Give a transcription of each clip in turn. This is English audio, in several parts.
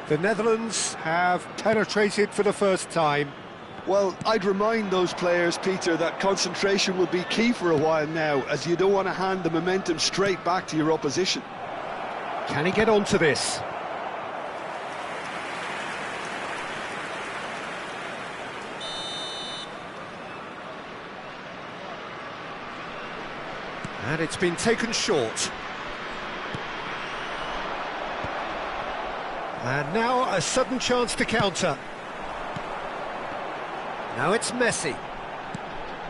The Netherlands have penetrated for the first time. Well, I'd remind those players, Peter, that concentration will be key for a while now, as you don't want to hand the momentum straight back to your opposition. Can he get onto this? And it's been taken short. And now a sudden chance to counter. Now it's Messi.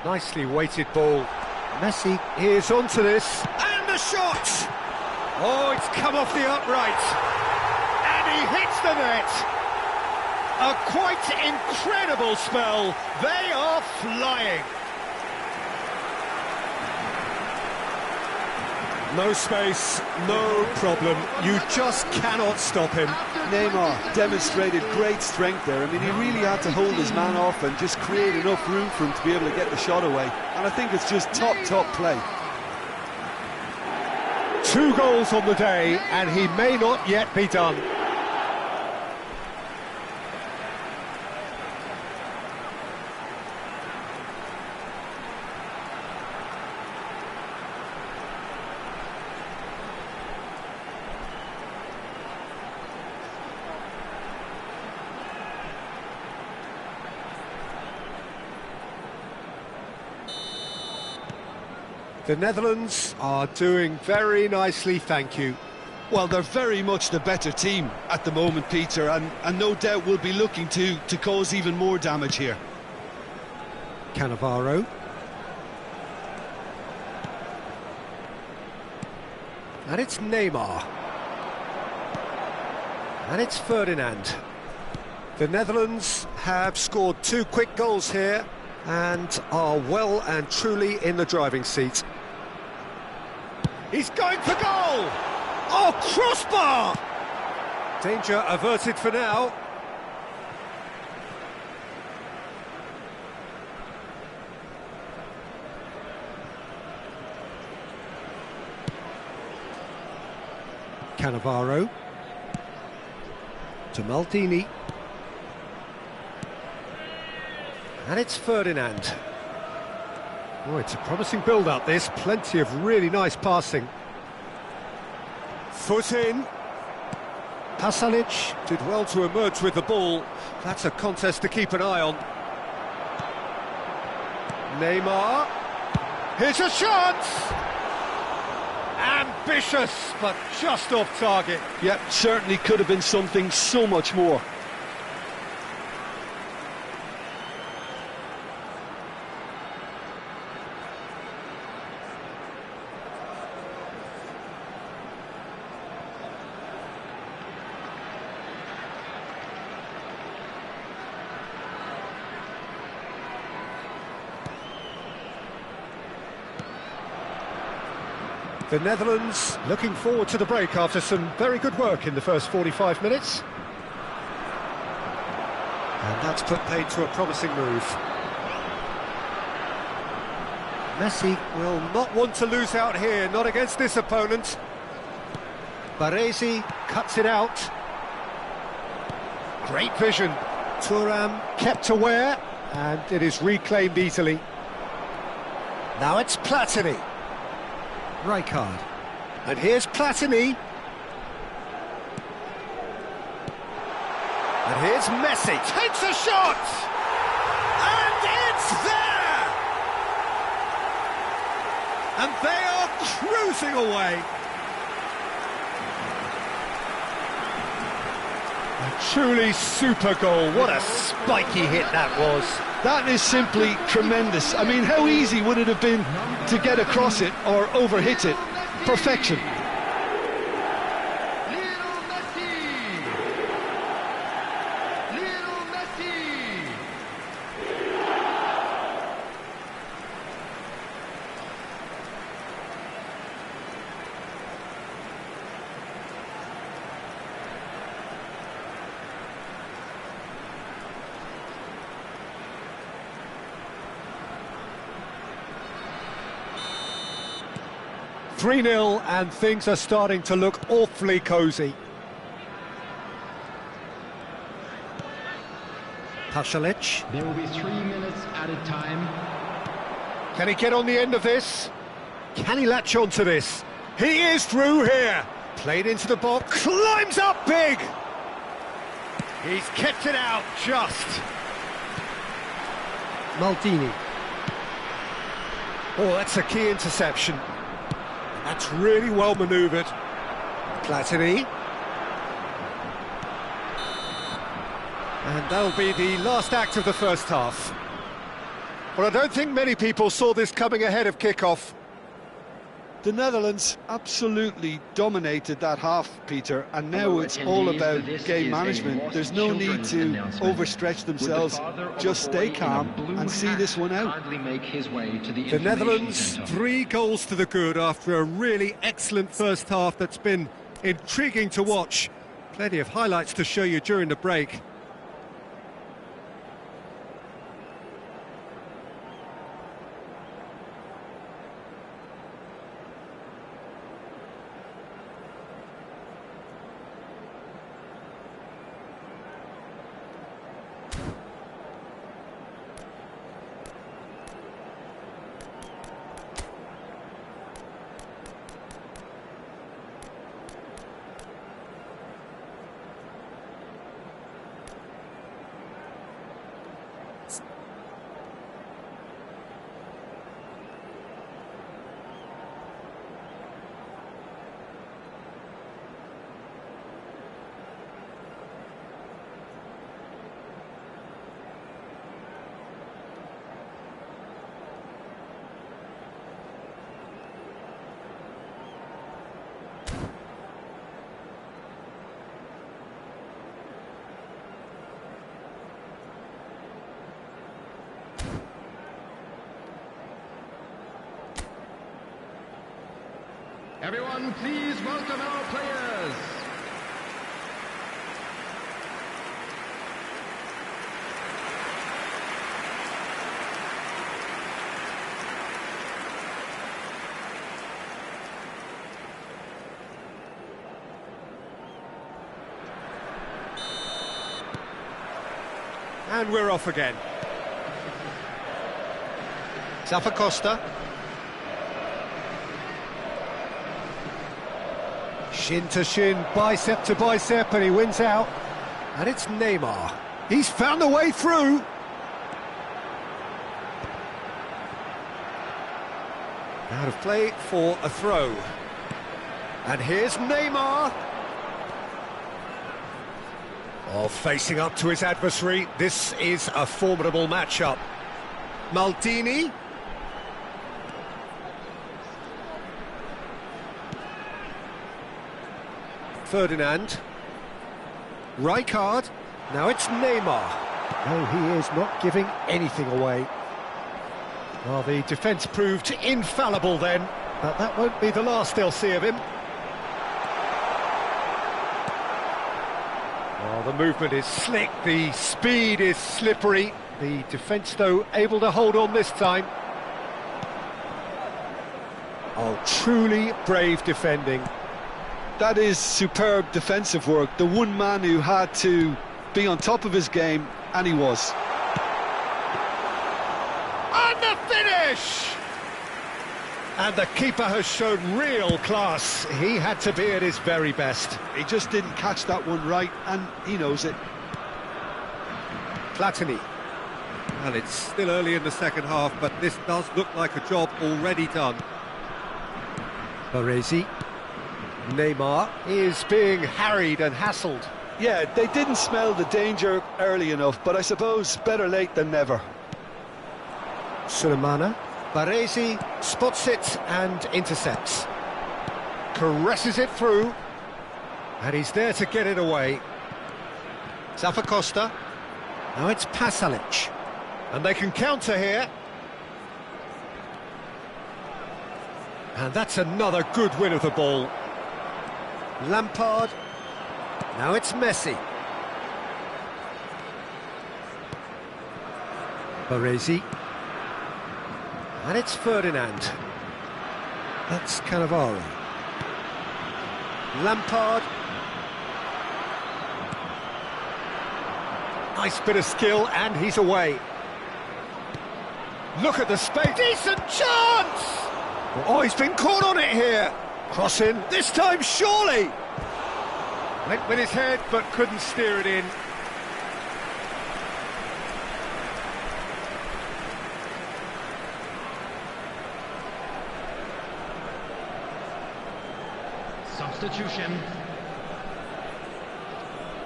Nicely weighted ball. Messi is onto this. And the shot! Oh, it's come off the upright. And he hits the net. A quite incredible spell. They are flying. No space, no problem. You just cannot stop him. Neymar demonstrated great strength there. I mean, he really had to hold his man off and just create enough room for him to be able to get the shot away. And I think it's just top play. 2 goals on the day, and he may not yet be done. The Netherlands are doing very nicely, thank you. Well, they're very much the better team at the moment, Peter, and no doubt will be looking to cause even more damage here. Cannavaro. And it's Neymar. And it's Ferdinand. The Netherlands have scored 2 quick goals here and are well and truly in the driving seat. He's going for goal! Oh, crossbar! Danger averted for now. Cannavaro. To Maldini. And it's Ferdinand. Oh, it's a promising build-up, this. Plenty of really nice passing. Foot in. Pasalic did well to emerge with the ball. That's a contest to keep an eye on. Neymar. Here's a shot! Ambitious, but just off target. Yep, certainly could have been something so much more. The Netherlands looking forward to the break after some very good work in the first 45 minutes. And that's put paid to a promising move. Messi will not want to lose out here, not against this opponent. Baresi cuts it out. Great vision. Thuram kept aware, and it is reclaimed easily. Now it's Platini. Rijkaard. And here's Platini. And here's Messi. Takes a shot! And it's there! And they are cruising away. A truly super goal. What a spiky hit that was. That is simply tremendous. I mean, how easy would it have been to get across it or overhit it? Perfection. .3-0 and things are starting to look awfully cosy. Pasalic. There will be 3 minutes added time. Can he get on the end of this? Can he latch on to this? He is through here. Played into the box, climbs up big. He's kept it out just. Maldini. Oh, that's a key interception. That's really well manoeuvred. Platini. And that'll be the last act of the first half. Well, I don't think many people saw this coming ahead of kick-off. The Netherlands absolutely dominated that half, Peter, and now it's all about game management. There's no need to overstretch themselves. Just stay calm and see this one out. The Netherlands, 3 goals to the good after a really excellent first half that's been intriguing to watch. Plenty of highlights to show you during the break. Everyone, please welcome our players. And we're off again. Costa. Shin to shin, bicep to bicep, and he wins out. And it's Neymar. He's found a way through. Out of play for a throw. And here's Neymar. Oh, facing up to his adversary. This is a formidable matchup. Maldini. Ferdinand. Rijkaard. Now it's Neymar. No, he is not giving anything away. Well, the defence proved infallible then, but that won't be the last they'll see of him. Oh, the movement is slick, the speed is slippery. The defence, though, able to hold on this time. Oh, truly brave defending. That is superb defensive work. The one man who had to be on top of his game, and he was. And the finish! And the keeper has shown real class. He had to be at his very best. He just didn't catch that one right, and he knows it. Platini. Well, it's still early in the second half, but this does look like a job already done. Baresi. Neymar is being harried and hassled. Yeah, they didn't smell the danger early enough, but I suppose better late than never. Sulemana. Baresi spots it and intercepts. Caresses it through. And he's there to get it away. Costa. Now it's Pasalic. And they can counter here. And that's another good win of the ball. Lampard. Now it's Messi. Baresi. And it's Ferdinand. That's Cannavaro. Lampard. Nice bit of skill, and he's away. Look at the space. Decent chance! Oh, he's been caught on it here. Cross in, this time surely. Went with his head, but couldn't steer it in. Substitution.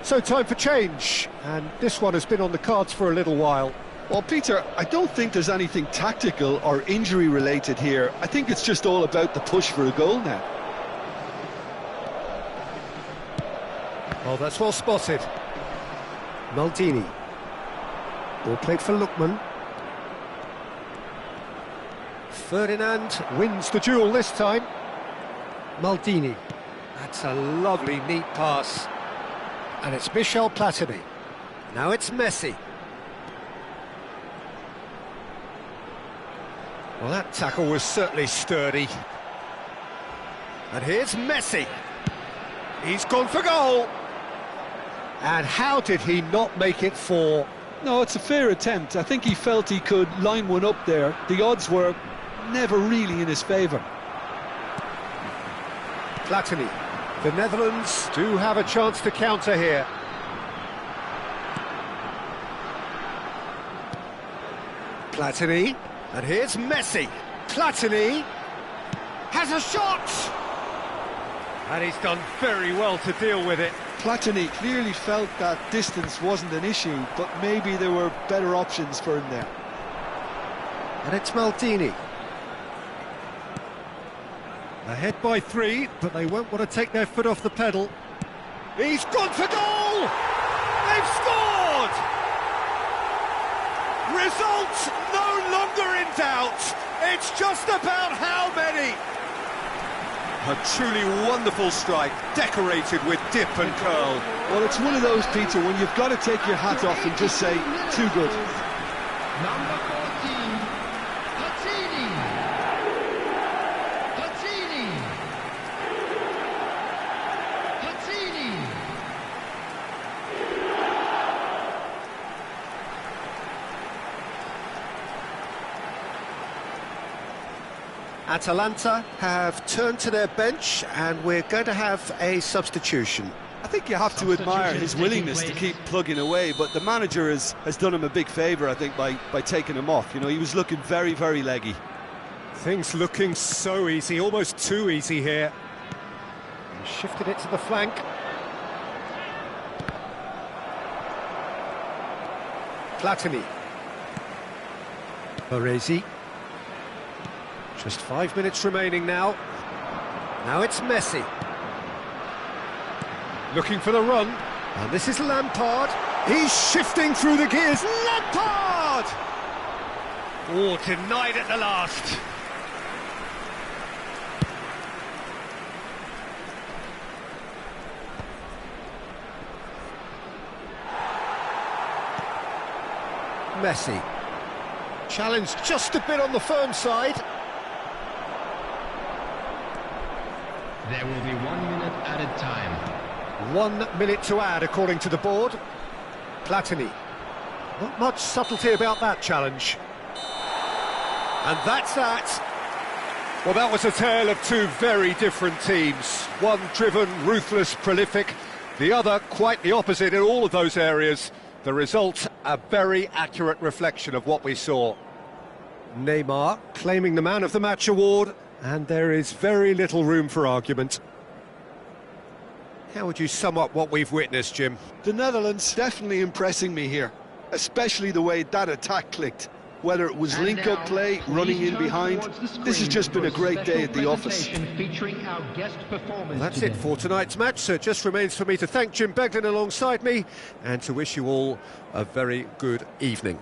So time for change, and this one has been on the cards for a little while. Well, Peter, I don't think there's anything tactical or injury-related here. I think it's just all about the push for a goal now. Oh, that's well spotted. Maldini. Ball played for Lookman. Ferdinand wins the duel this time. Maldini. That's a lovely, neat pass. And it's Michel Platini. Now it's Messi. Well, that tackle was certainly sturdy. And here's Messi. He's gone for goal. And how did he not make it four? No, it's a fair attempt. I think he felt he could line one up there. The odds were never really in his favour. Platini. The Netherlands do have a chance to counter here. Platini. And here's Messi. Platini has a shot! And he's done very well to deal with it. Platini clearly felt that distance wasn't an issue, but maybe there were better options for him there. And it's Maldini. Ahead by 3, but they won't want to take their foot off the pedal. He's gone for goal! They've scored! Result no longer in doubt. It's just about how many. A truly wonderful strike, decorated with dip and curl. Well, it's one of those, Peter, when you've got to take your hat off and just say, too good. Number 14, Platini. Platini. Platini. Atalanta have turned to their bench, and we're going to have a substitution. I think you have to admire his willingness to keep plugging away, but the manager has done him a big favour, I think, by taking him off. You know, he was looking very, very leggy. Things looking so easy, almost too easy here. He shifted it to the flank. Platini. Baresi. Just 5 minutes remaining now. Now it's Messi. Looking for the run. And this is Lampard. He's shifting through the gears. Lampard! Oh, denied at the last. Messi. Challenge just a bit on the firm side. There will be 1 minute added time. 1 minute to add, according to the board. Platini. Not much subtlety about that challenge. And that's that. Well, that was a tale of two very different teams. One driven, ruthless, prolific. The other quite the opposite in all of those areas. The result, a very accurate reflection of what we saw. Neymar claiming the Man of the Match award, and there is very little room for argument. How would you sum up what we've witnessed, Jim? The Netherlands definitely impressing me here, especially the way that attack clicked. Whether it was link-up play, running in behind, this has just been a great day at the office. Well, that's it for tonight's match, so it just remains for me to thank Jim Beglin alongside me and to wish you all a very good evening.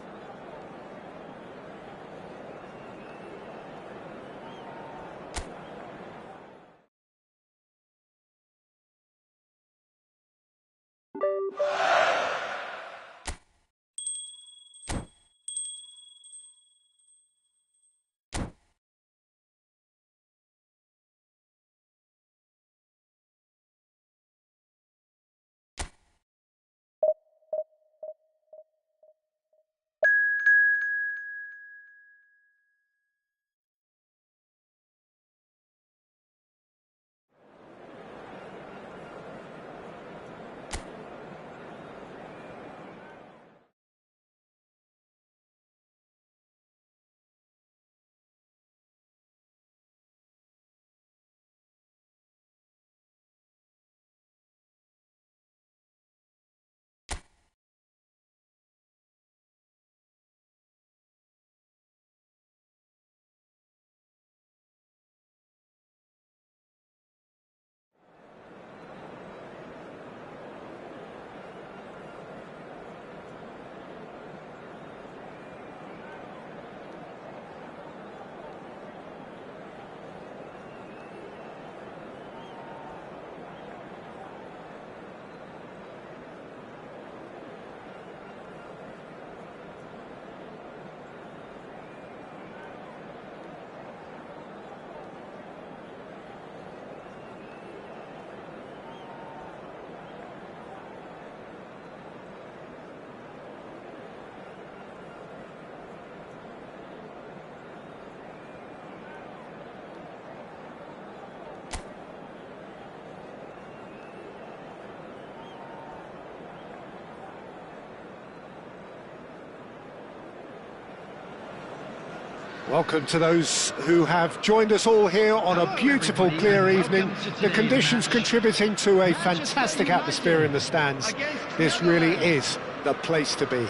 Welcome to those who have joined us all here on a beautiful, clear evening. The conditions contributing to a fantastic atmosphere in the stands. This really is the place to be.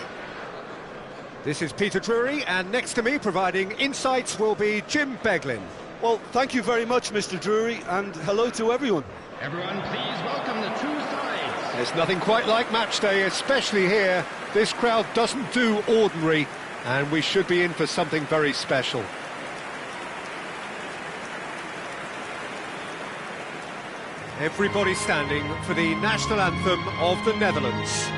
This is Peter Drury, and next to me, providing insights, will be Jim Beglin. Well, thank you very much, Mr. Drury, and hello to everyone. Everyone, please welcome the two sides. There's nothing quite like match day, especially here. This crowd doesn't do ordinary, and we should be in for something very special. Everybody standing for the national anthem of the Netherlands.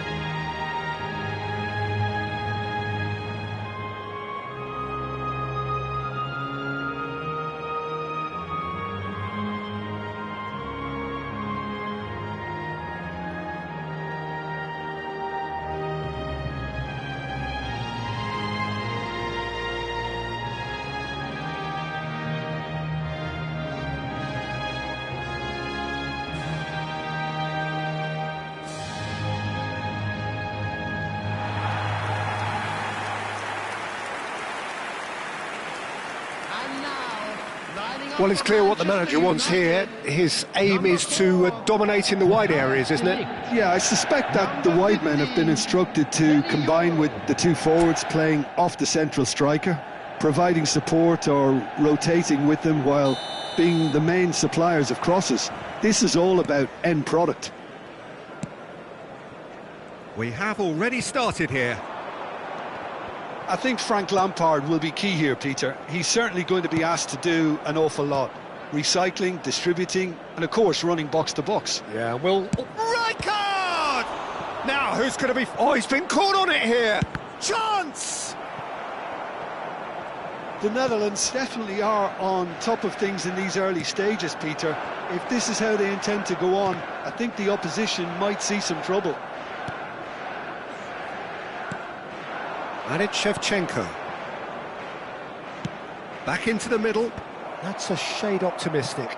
Well, it's clear what the manager wants here. His aim is to dominate in the wide areas, isn't it? Yeah, I suspect that the wide men have been instructed to combine with the two forwards playing off the central striker, providing support or rotating with them while being the main suppliers of crosses. This is all about end product. We have already started here. I think Frank Lampard will be key here, Peter. He's certainly going to be asked to do an awful lot. Recycling, distributing, and of course running box to box. Yeah, well... Right card! Now, who's going to be... Oh, he's been caught on it here! Chance! The Netherlands definitely are on top of things in these early stages, Peter. If this is how they intend to go on, I think the opposition might see some trouble. And it's Shevchenko. Back into the middle. That's a shade optimistic.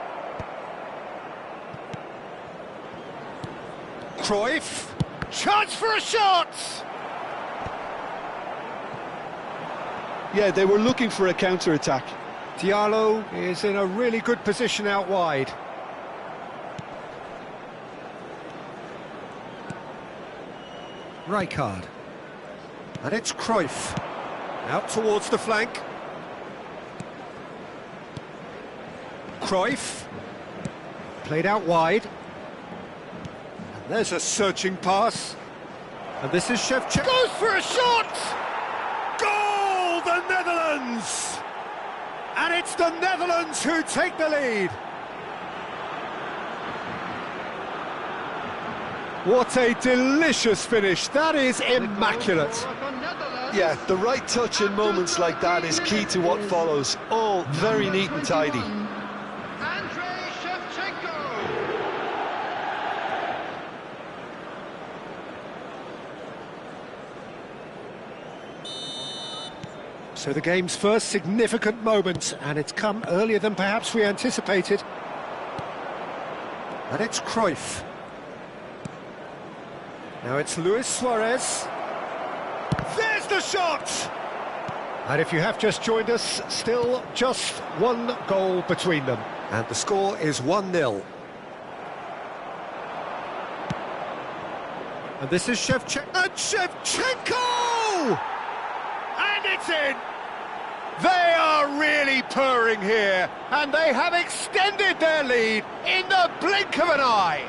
Cruyff. Chance for a shot! Yeah, they were looking for a counter-attack. Diallo is in a really good position out wide. Rijkaard. And it's Cruyff. Out towards the flank. Cruyff. Played out wide. And there's a searching pass. And this is Shevchenko. Goes for a shot! Goal, the Netherlands! And it's the Netherlands who take the lead. What a delicious finish. That is immaculate. Yeah, the right touch in moments like that is key to what follows. All very neat and tidy. So the game's first significant moment, and it's come earlier than perhaps we anticipated. And it's Cruyff. Now it's Luis Suarez. There's the shot! And if you have just joined us, still just one goal between them. And the score is 1-0. And this is Shevchenko. And Shevchenko! And it's in! They are really purring here, and they have extended their lead in the blink of an eye.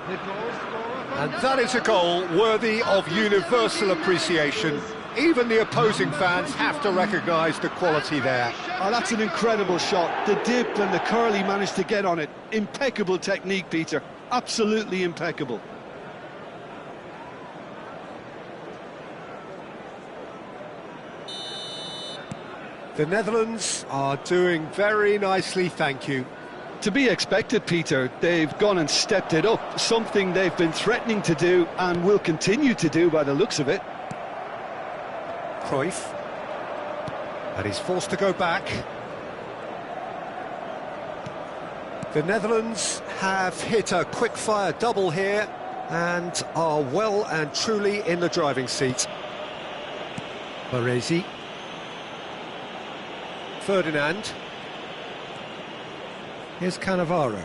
And that is a goal worthy of universal appreciation. Even the opposing fans have to recognise the quality there. Oh, that's an incredible shot. The dip and the curl he managed to get on it. Impeccable technique, Peter. Absolutely impeccable. The Netherlands are doing very nicely, thank you. To be expected, Peter. They've gone and stepped it up, something they've been threatening to do and will continue to do by the looks of it. Cruyff. And he's forced to go back. The Netherlands have hit a quick-fire double here and are well and truly in the driving seat. Baresi. Ferdinand. Here's Cannavaro.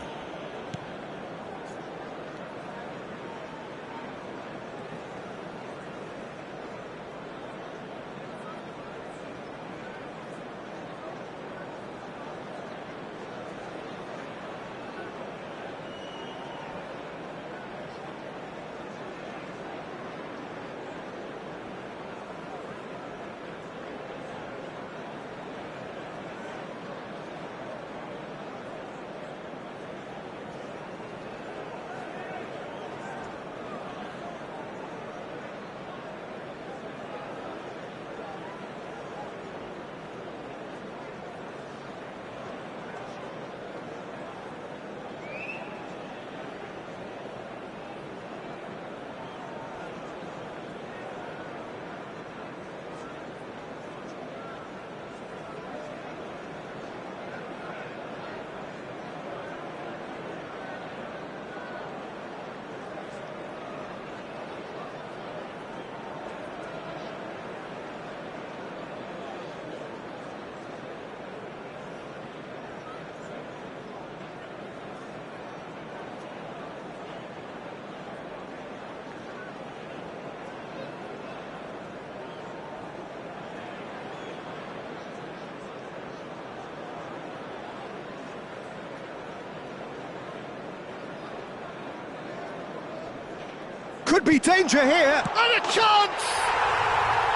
Could be danger here, and a chance!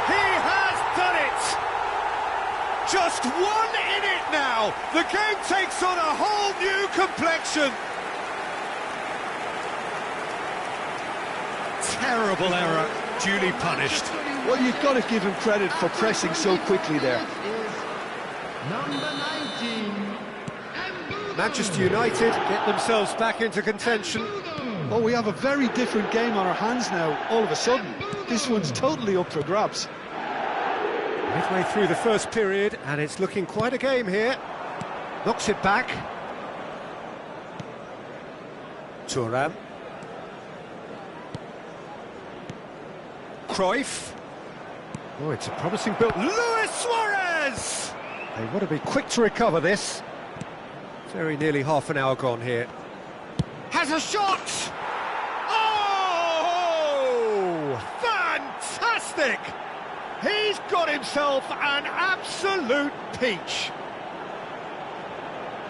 He has done it! Just 1 in it now! The game takes on a whole new complexion! Terrible error, duly punished. Well, you've got to give him credit for pressing so quickly there. Number 19. Manchester United get themselves back into contention. Oh, we have a very different game on our hands now, all of a sudden. This one's totally up for grabs. Midway through the first period, and it's looking quite a game here. Knocks it back. Thuram. Cruyff. Oh, it's a promising build. Luis Suarez! They want to be quick to recover this. Very nearly half an hour gone here. Has a shot! Oh! Fantastic! He's got himself an absolute peach.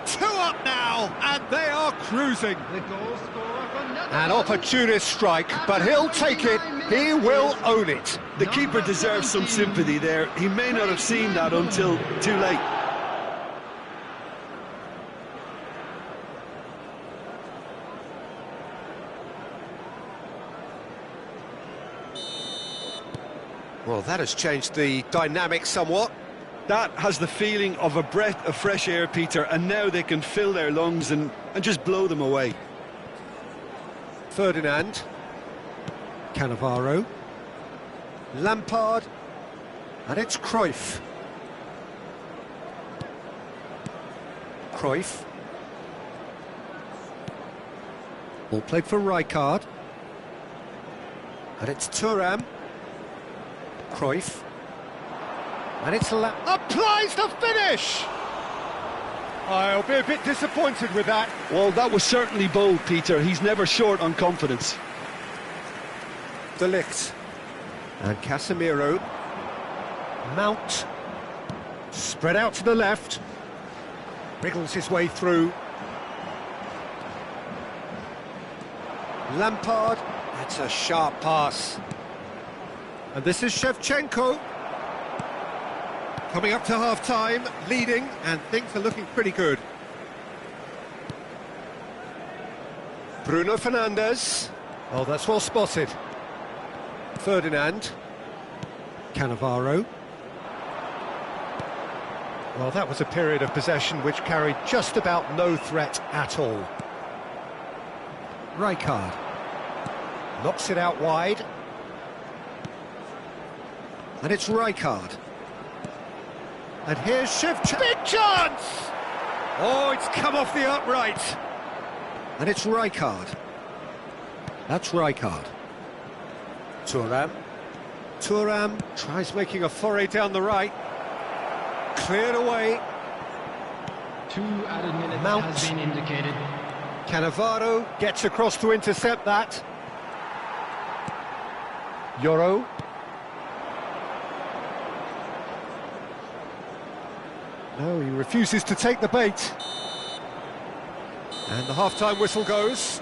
2 up now, and they are cruising. The goal scorer from An opportunist strike, but he'll take it. He will own it. The keeper deserves some sympathy there. He may not have seen that until too late. Well, that has changed the dynamic somewhat. That has the feeling of a breath of fresh air, Peter, and now they can fill their lungs and just blow them away. Ferdinand. Cannavaro. Lampard. And it's Cruyff. Cruyff. Ball played for Rijkaard. And it's Thuram. Cruyff. And it's applies the finish! I'll be a bit disappointed with that. Well, that was certainly bold, Peter. He's never short on confidence. De Ligt. And Casemiro. Mount. Spread out to the left. Wriggles his way through. Lampard. That's a sharp pass. And this is Shevchenko. Coming up to half-time, leading, and things are looking pretty good. Bruno Fernandes. Oh, that's well spotted. Ferdinand. Cannavaro. Well, that was a period of possession which carried just about no threat at all. Rijkaard. Knocks it out wide. And it's Rijkaard. And here's Shevchenko. Big chance! Oh, it's come off the upright. And it's Rijkaard. That's Rijkaard. Thuram. Thuram tries making a foray down the right. Cleared away. 2 added minutes Mount. has been indicated. Cannavaro gets across to intercept that. Yoro. No, he refuses to take the bait. And the half-time whistle goes.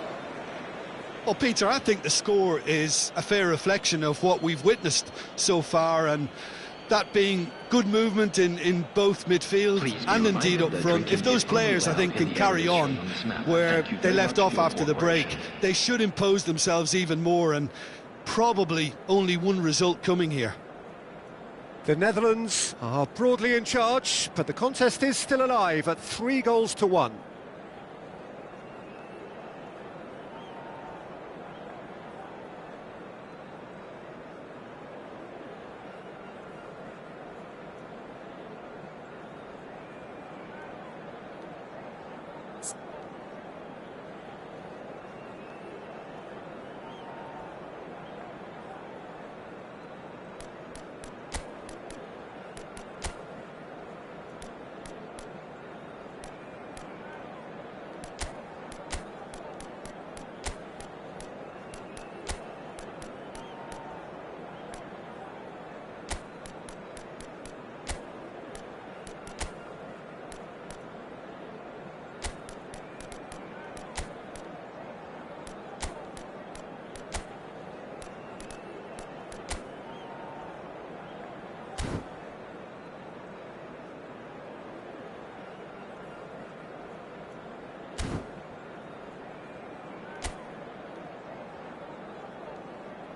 Well, Peter, I think the score is a fair reflection of what we've witnessed so far, and that being good movement in both midfield and indeed up front. If those players, I think, can carry on where they left off after the break, they should impose themselves even more, and probably only one result coming here. The Netherlands are broadly in charge, but the contest is still alive at 3-1.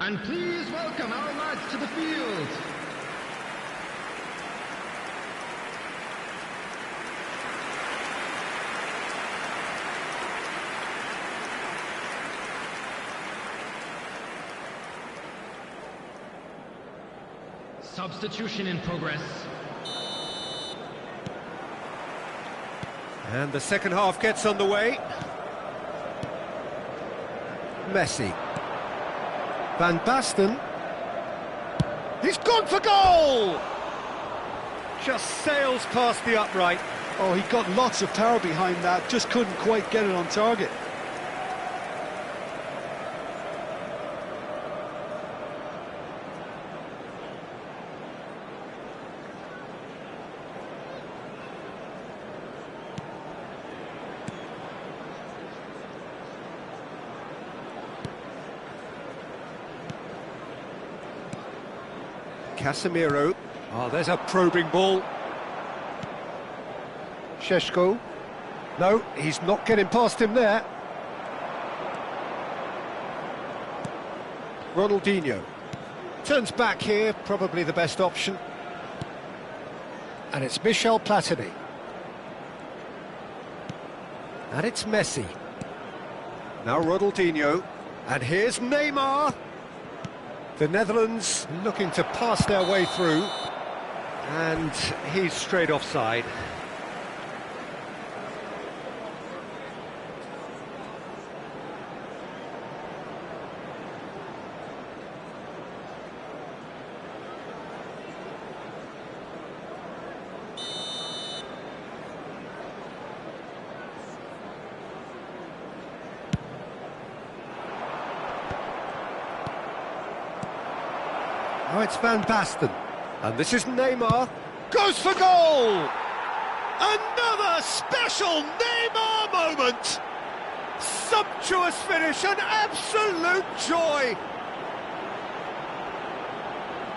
And please welcome our lads to the field. Substitution in progress. And the second half gets underway. Messi. Van Basten. He's gone for goal! Just sails past the upright. Oh, he got lots of power behind that, just couldn't quite get it on target. Casemiro. Oh, there's a probing ball. Šeško. No, he's not getting past him there. Ronaldinho. Turns back here, probably the best option. And it's Michel Platini. And it's Messi. Now Ronaldinho. And here's Neymar. The Netherlands looking to pass their way through, and he's straight offside. Oh, it's Van Basten. And this is Neymar. Goes for goal! Another special Neymar moment! Sumptuous finish, an absolute joy!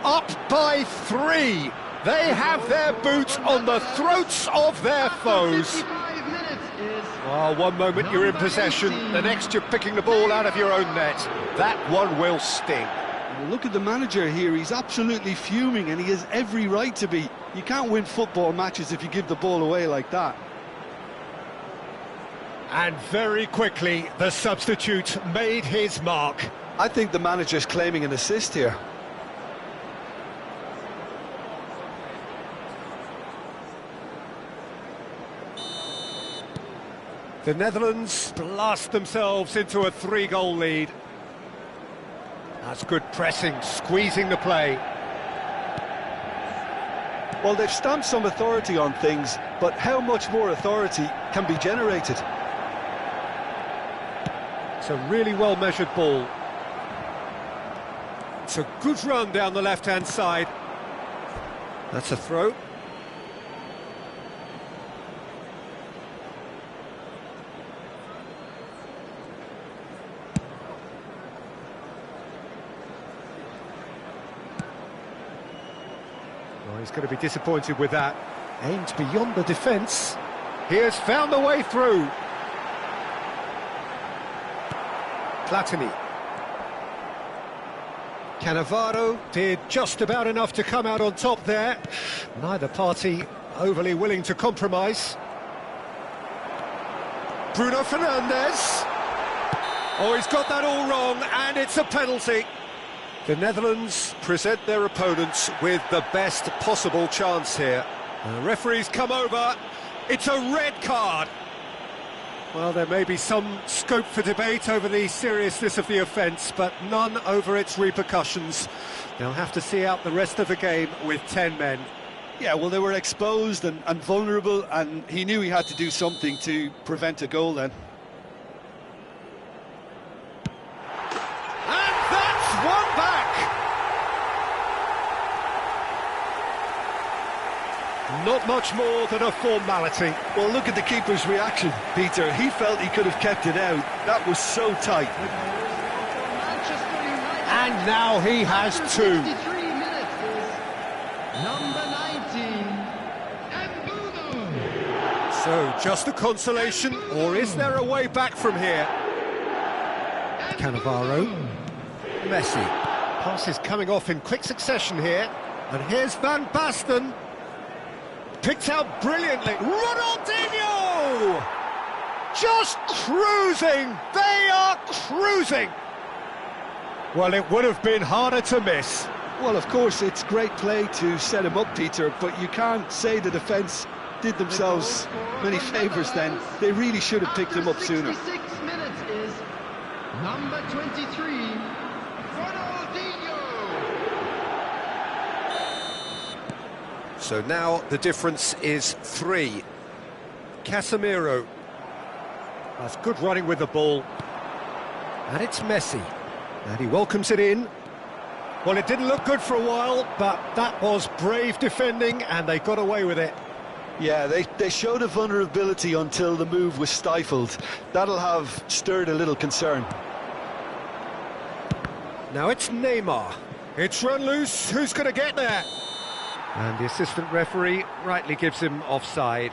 Up by 3. They have their boots on the throats of their foes. Oh, one moment you're in possession, the next you're picking the ball out of your own net. That one will sting. Look at the manager here, he's absolutely fuming, and he has every right to be. You can't win football matches if you give the ball away like that. And very quickly, the substitute made his mark. I think the manager's claiming an assist here. The Netherlands blast themselves into a 3-goal lead. That's good pressing, squeezing the play. Well, they've stamped some authority on things, but how much more authority can be generated? It's a really well-measured ball. It's a good run down the left-hand side. That's a throw. Oh, he's going to be disappointed with that. Aimed beyond the defence. He has found the way through. Platini. Cannavaro did just about enough to come out on top there. Neither party overly willing to compromise. Bruno Fernandes. Oh, he's got that all wrong, and it's a penalty. The Netherlands present their opponents with the best possible chance here. The referee's come over. It's a red card. Well, there may be some scope for debate over the seriousness of the offence, but none over its repercussions. They'll have to see out the rest of the game with 10 men. Yeah, well, they were exposed and vulnerable, and he knew he had to do something to prevent a goal then. And that's one back! Not much more than a formality. Well, look at the keeper's reaction, Peter. He felt he could have kept it out. That was so tight. And now he has two. Number 19, So, just a consolation, or is there a way back from here? Cannavaro. Messi. Passes coming off in quick succession here. And here's Van Basten. Picked out brilliantly. Ronaldinho! Just cruising! They are cruising! Well, it would have been harder to miss. Well, of course, it's great play to set him up, Peter, but you can't say the defence did themselves many favours then. They really should have picked him up sooner. 66 minutes is number 23, Ronaldinho. So now the difference is 3. Casemiro. That's good running with the ball. And it's Messi. And he welcomes it in. Well, it didn't look good for a while, but that was brave defending, and they got away with it. Yeah, they showed a vulnerability until the move was stifled. That'll have stirred a little concern. Now it's Neymar. It's run loose. Who's going to get there? And the assistant referee rightly gives him offside.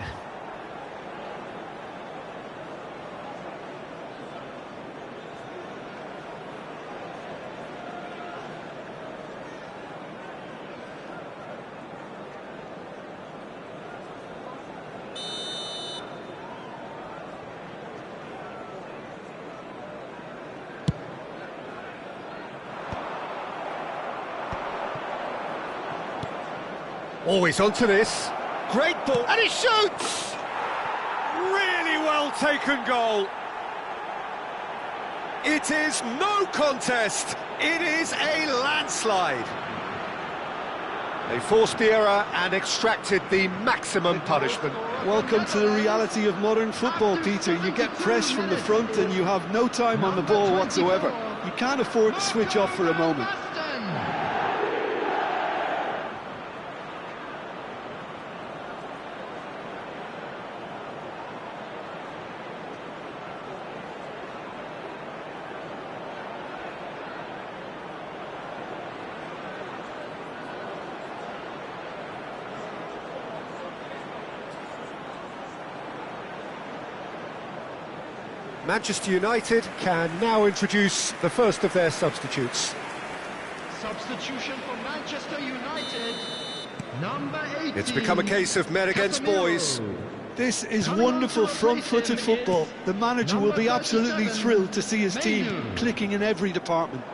Always onto this. Great ball. And he shoots! Really well taken goal. It is no contest. It is a landslide. They forced the error and extracted the maximum punishment. Welcome to the reality of modern football, Peter. You get pressed from the front and you have no time on the ball whatsoever. You can't afford to switch off for a moment. Manchester United can now introduce the first of their substitutes. Substitution for Manchester United, number 18. It's become a case of men against boys. This is wonderful front-footed football. The manager will be absolutely thrilled to see his team clicking in every department.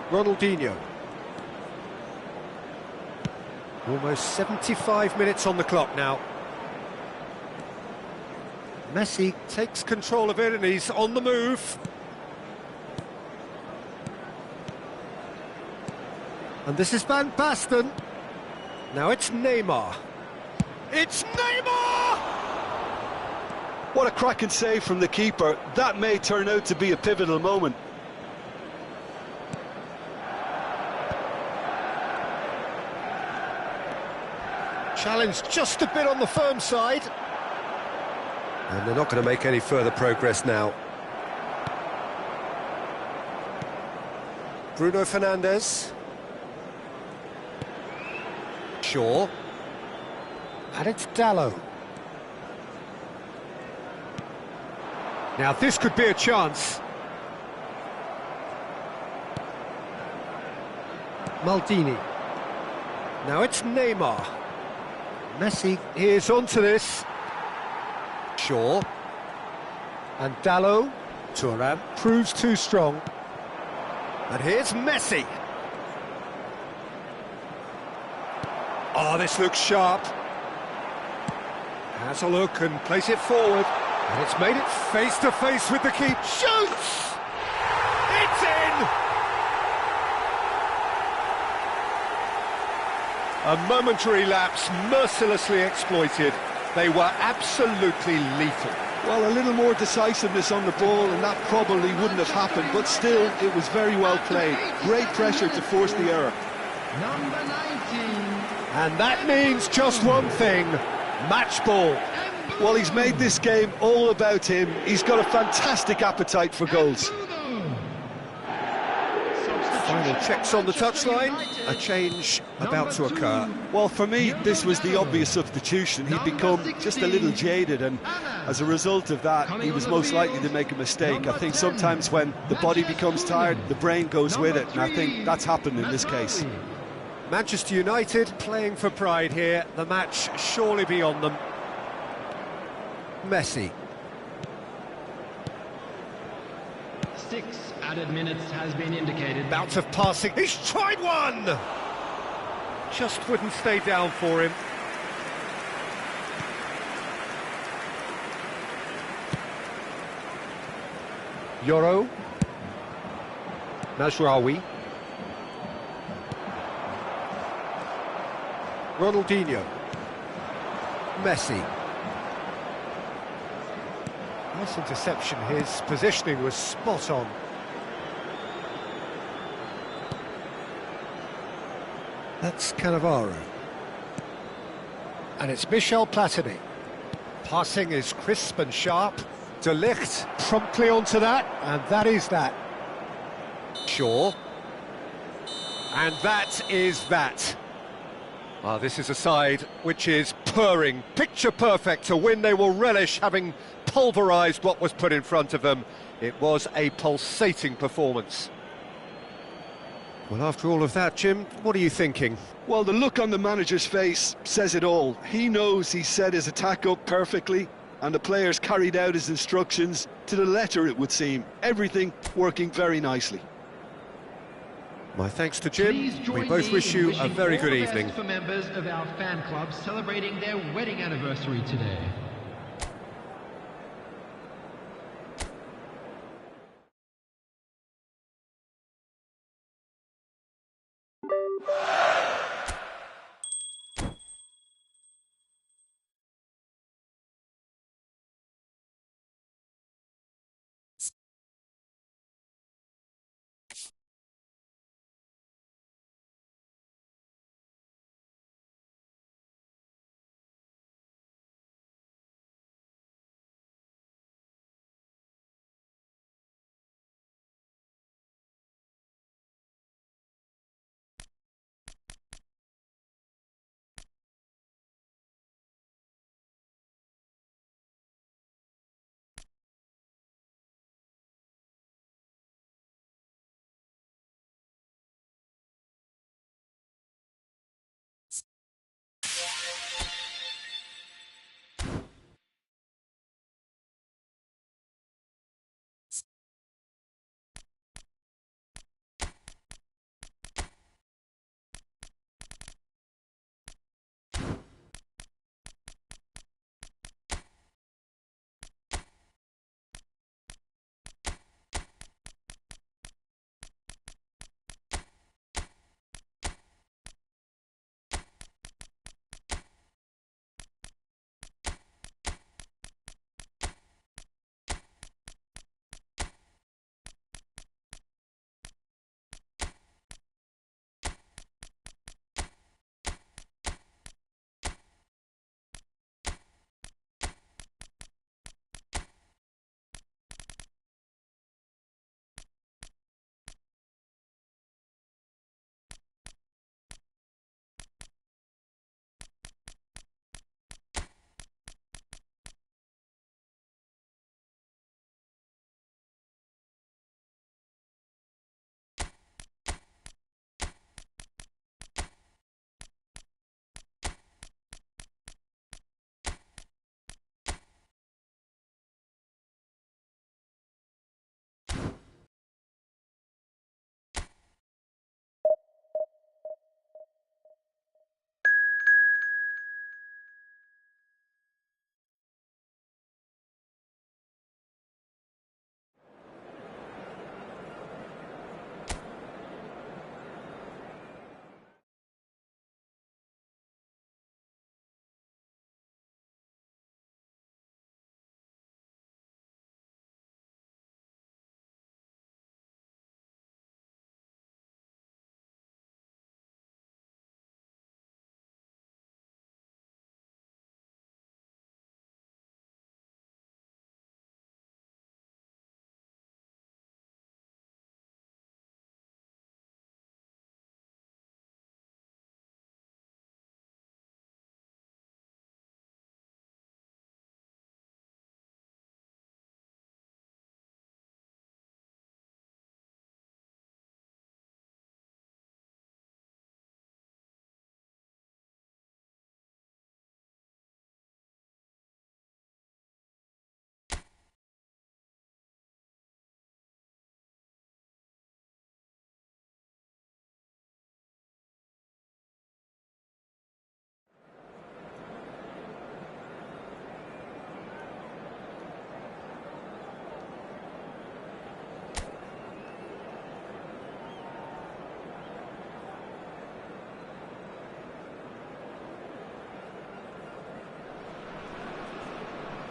Ronaldinho. Almost 75 minutes on the clock now. Messi takes control of it and he's on the move. And this is Van Basten. Now it's Neymar. It's Neymar! What a cracking save from the keeper. That may turn out to be a pivotal moment. Challenge just a bit on the firm side. And they're not going to make any further progress now. Bruno Fernandes. Shaw. And it's Dalot. Now this could be a chance. Maldini. Now it's Neymar. Messi is onto this. Shaw. And Dalot. Thuram proves too strong. And here's Messi. Oh, this looks sharp. Has a look and plays it forward. And it's made it face-to-face with the keeper. Shoots! It's in! A momentary lapse, mercilessly exploited. They were absolutely lethal. Well, a little more decisiveness on the ball and that probably wouldn't have happened, but still, it was very well played. Great pressure to force the error. Number 19. And that means just one thing, match ball. Well, he's made this game all about him. He's got a fantastic appetite for goals. Final checks on the touchline, a change about to occur. Well, for me, this was the obvious substitution. He'd become just a little jaded, and as a result of that, he was most likely to make a mistake. I think sometimes when the body becomes tired, the brain goes with it, and I think that's happened in this case. Manchester United playing for pride here, the match surely beyond them. Messi. 6 added minutes has been indicated. Bout of passing, he's tried one! Just wouldn't stay down for him. Yoro. Najraoui. Ronaldinho. Messi. Nice interception, his positioning was spot on. That's Cannavaro. And it's Michel Platini. Passing is crisp and sharp. De Ligt promptly onto that, and that is that. Shaw. And that is that. Ah, this is a side which is purring, picture perfect. To win, they will relish having pulverised what was put in front of them. It was a pulsating performance. Well, after all of that, Jim, what are you thinking? Well, the look on the manager's face says it all. He knows he set his attack up perfectly, and the players carried out his instructions to the letter, it would seem. Everything working very nicely. My thanks to Jim. We both wish you a very good evening. For members of our fan club celebrating their wedding anniversary today.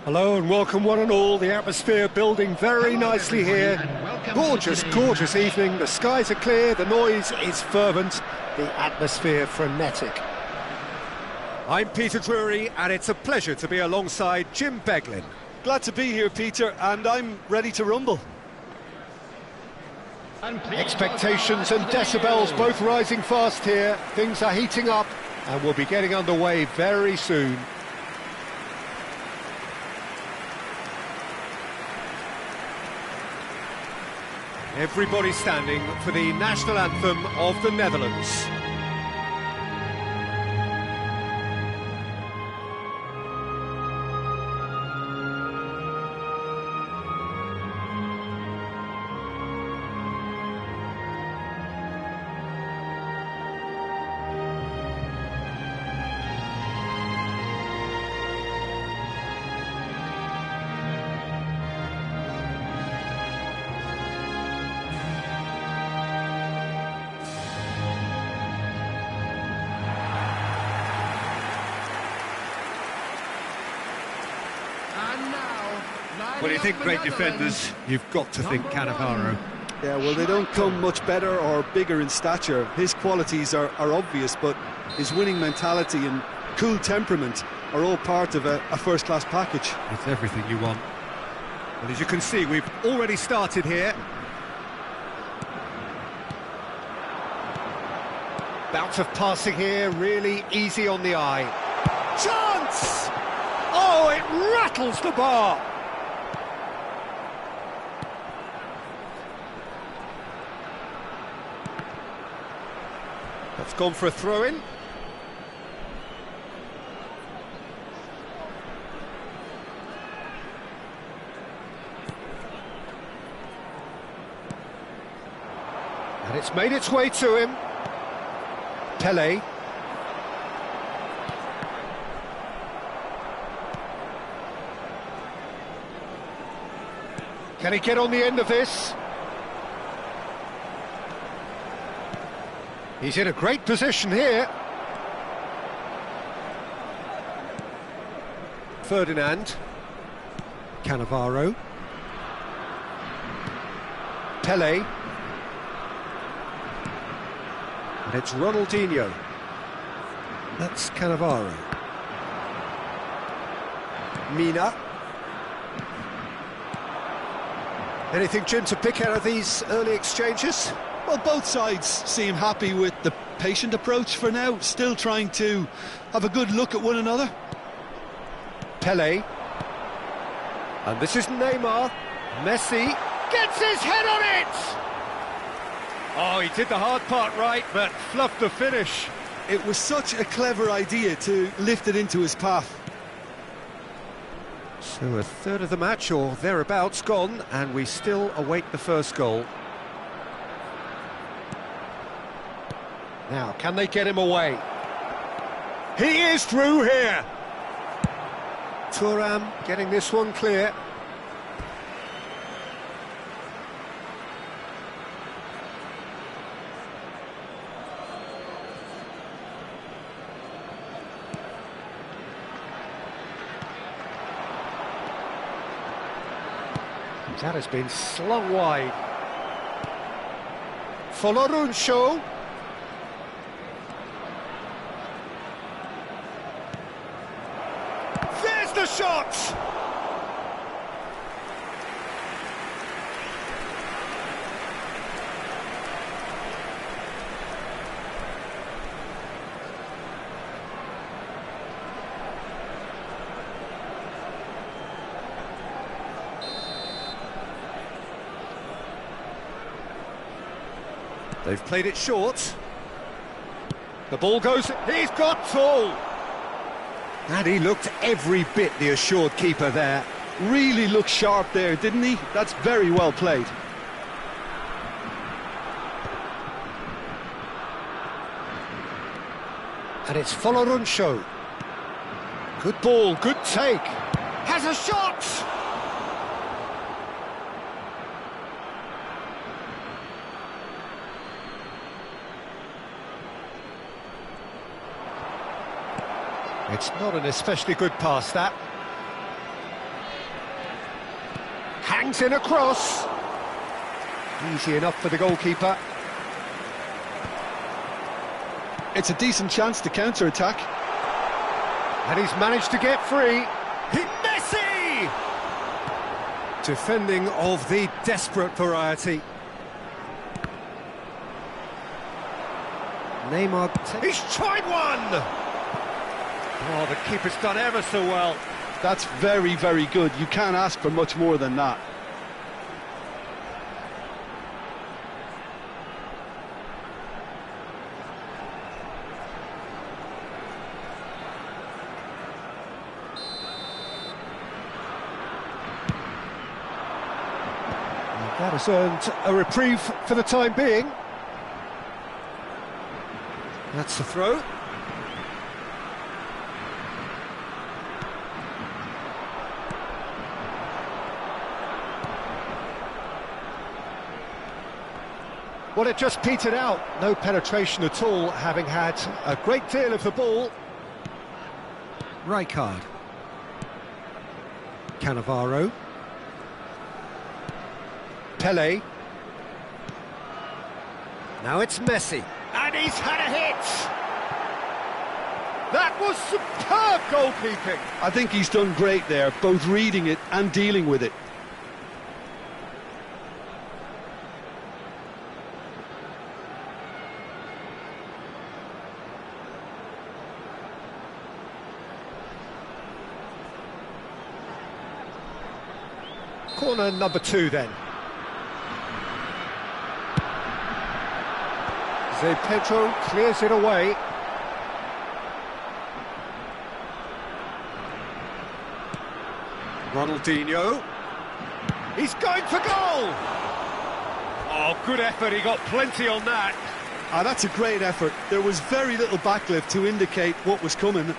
Hello and welcome one and all. The atmosphere building very nicely here. Gorgeous, gorgeous evening. The skies are clear, the noise is fervent, the atmosphere frenetic. I'm Peter Drury and it's a pleasure to be alongside Jim Beglin. Glad to be here, Peter, and I'm ready to rumble. Expectations and decibels both rising fast here. Things are heating up and we'll be getting underway very soon. Everybody standing for the national anthem of the Netherlands. When you think great defenders, you've got to think Cannavaro. Yeah, well, they don't come much better or bigger in stature. His qualities are obvious, but his winning mentality and cool temperament are all part of a first-class package. It's everything you want. Well, as you can see, we've already started here. Bout of passing here, really easy on the eye. Chance! Oh, it rattles the bar! That's gone for a throw-in. And it's made its way to him. Pele. Can he get on the end of this? He's in a great position here. Ferdinand. Cannavaro. Pele. And it's Ronaldinho. That's Cannavaro. Mina. Anything, Jim, to pick out of these early exchanges? Well, both sides seem happy with the patient approach for now, still trying to have a good look at one another. Pele. And this is Neymar. Messi gets his head on it! Oh, he did the hard part right, but fluffed the finish. It was such a clever idea to lift it into his path. So a third of the match, or thereabouts, gone, and we still await the first goal. Now, can they get him away? He is through here! Thuram getting this one clear. That has been slung wide. Foloruncho. There's the shot! They've played it short. The ball goes, he's got tall! And he looked every bit the assured keeper there. Really looked sharp there, didn't he? That's very well played. And it's Foloruncho. Good ball, good take. Has a shot! It's not an especially good pass, that. Swings in a cross. Easy enough for the goalkeeper. It's a decent chance to counter-attack. And he's managed to get free. Messi! Defending of the desperate variety. Neymar. He's tried one! Oh, the keeper's done ever so well. That's very, very good. You can't ask for much more than that. That has earned a reprieve for the time being. That's the throw. Well, it just petered out. No penetration at all, having had a great deal of the ball. Rijkaard. Cannavaro. Pele. Now it's Messi. And he's had a hit! That was superb goalkeeping! I think he's done great there, both reading it and dealing with it. Corner number 2 then. Pedro clears it away. Ronaldinho. He's going for goal! Oh, good effort, he got plenty on that. Ah, that's a great effort. There was very little backlift to indicate what was coming.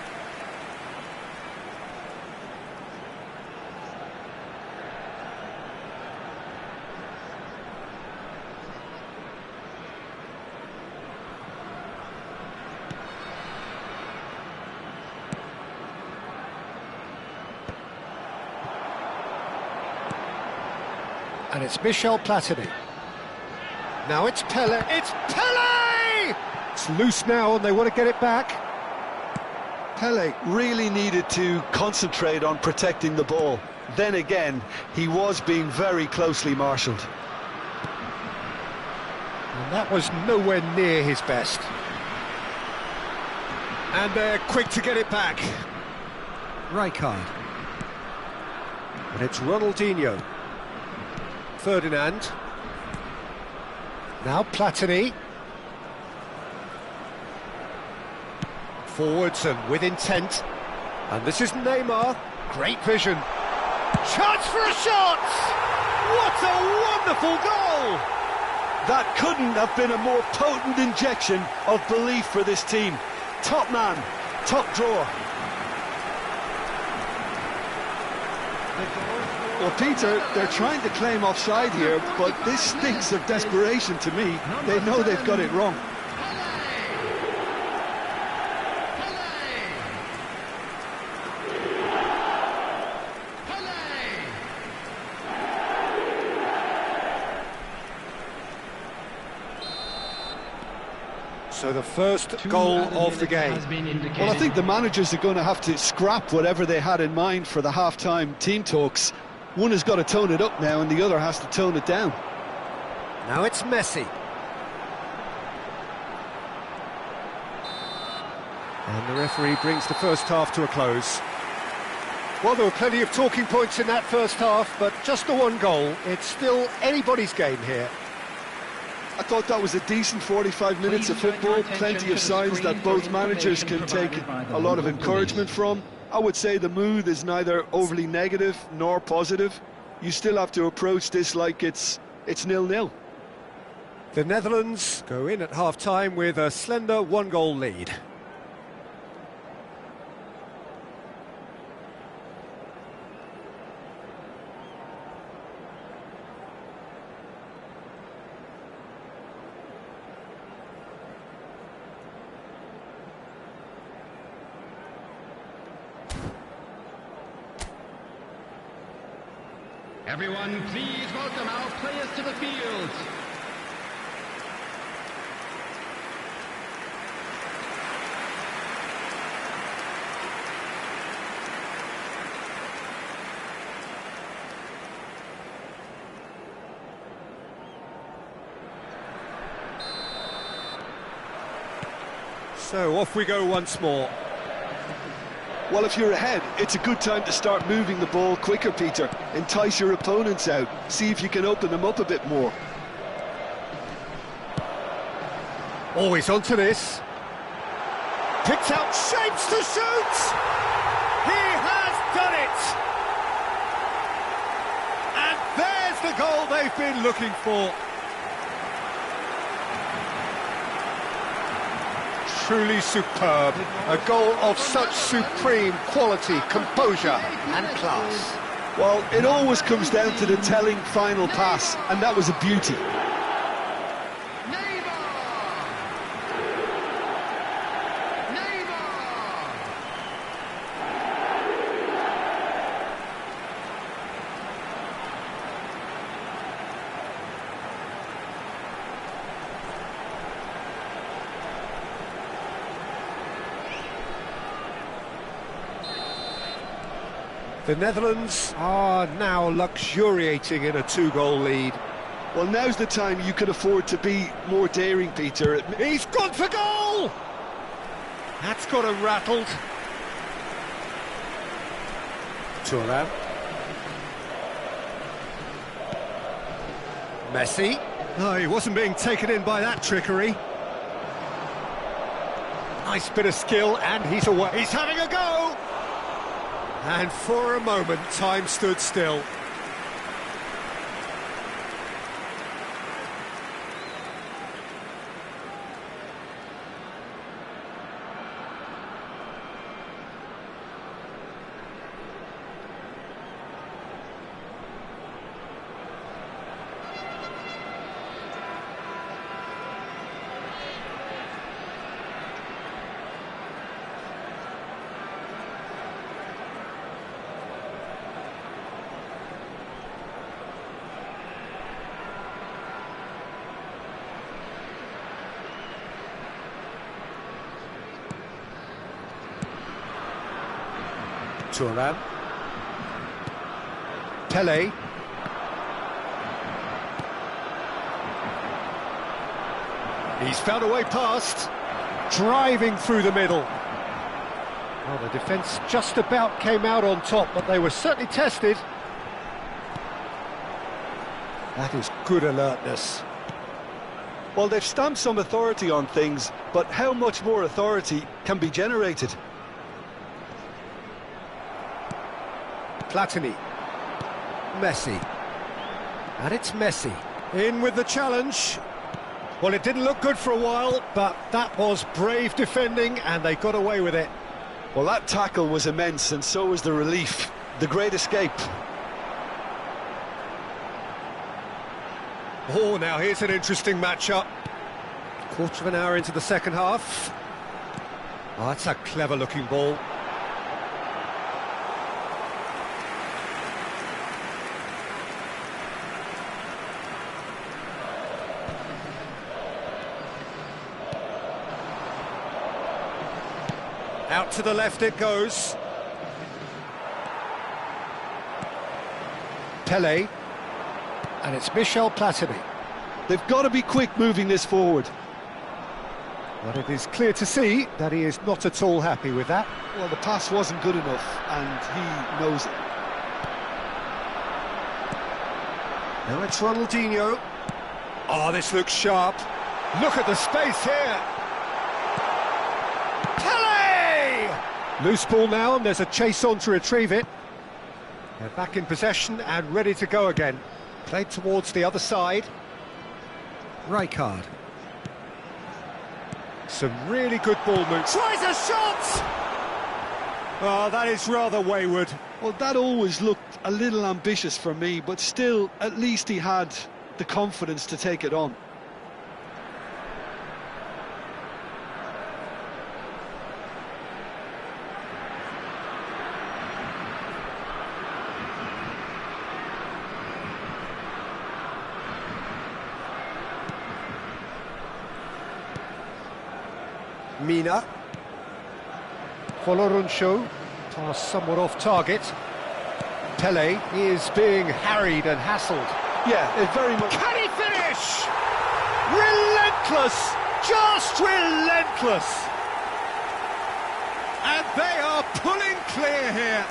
And it's Michel Platini. Now it's Pele. It's Pele! It's loose now and they want to get it back. Pele really needed to concentrate on protecting the ball. Then again, he was being very closely marshalled. And that was nowhere near his best. And they're quick to get it back. Rijkaard. And it's Ronaldinho. Ferdinand. Now Platini. Forwards and with intent. And this is Neymar. Great vision. Chance for a shot! What a wonderful goal! That couldn't have been a more potent injection of belief for this team. Top man, top drawer. Well, Peter, they're trying to claim offside here, but this stinks of desperation to me. They know they've got it wrong. So the first goal of the game. Well, I think the managers are going to have to scrap whatever they had in mind for the half-time team talks. One has got to tone it up now and the other has to tone it down. Now it's Messi. And the referee brings the first half to a close. Well, there were plenty of talking points in that first half, but just the one goal. It's still anybody's game here. I thought that was a decent 45 minutes of football, plenty of signs that both managers can take a lot of encouragement from. I would say the mood is neither overly negative nor positive. You still have to approach this like it's 0-0. The Netherlands go in at half-time with a slender one-goal lead. Everyone, please welcome our players to the field. So off we go once more. Well, if you're ahead, it's a good time to start moving the ball quicker, Peter. Entice your opponents out. See if you can open them up a bit more. Always onto this. Picks out shapes to shoot! He has done it! And there's the goal they've been looking for. Truly superb. A goal of such supreme quality, composure and class. Well, it always comes down to the telling final pass, and that was a beauty. The Netherlands are now luxuriating in a two-goal lead. Well, now's the time you can afford to be more daring, Peter. He's gone for goal! That's got him rattled. Thuram. Messi. No, he wasn't being taken in by that trickery. Nice bit of skill, and he's away. He's having a go! And for a moment, time stood still. Thuram. Pele. He's found a way past, driving through the middle. Well, the defence just about came out on top, but they were certainly tested. That is good alertness. Well, they've stamped some authority on things, but how much more authority can be generated? Platini. Messi. And it's Messi. In with the challenge. Well, it didn't look good for a while, but that was brave defending, and they got away with it. Well, that tackle was immense, and so was the relief. The great escape. Oh, now here's an interesting matchup. Quarter of an hour into the second half. Oh, that's a clever-looking ball. Out to the left it goes. Pele. And it's Michel Platini. They've got to be quick moving this forward. But it is clear to see that he is not at all happy with that. Well, the pass wasn't good enough, and he knows it. Now it's Ronaldinho. Oh, this looks sharp. Look at the space here. Pele! Loose ball now, and there's a chase on to retrieve it. They're back in possession and ready to go again. Played towards the other side. Rijkaard. Some really good ball moves. Tries a shot! Oh, that is rather wayward. Well, that always looked a little ambitious for me, but still, at least he had the confidence to take it on. Mina. Foloruncho, pass somewhat off target. Pele is being harried and hassled. Yeah, it very much... Can he finish? Relentless! Just relentless! And they are pulling clear here.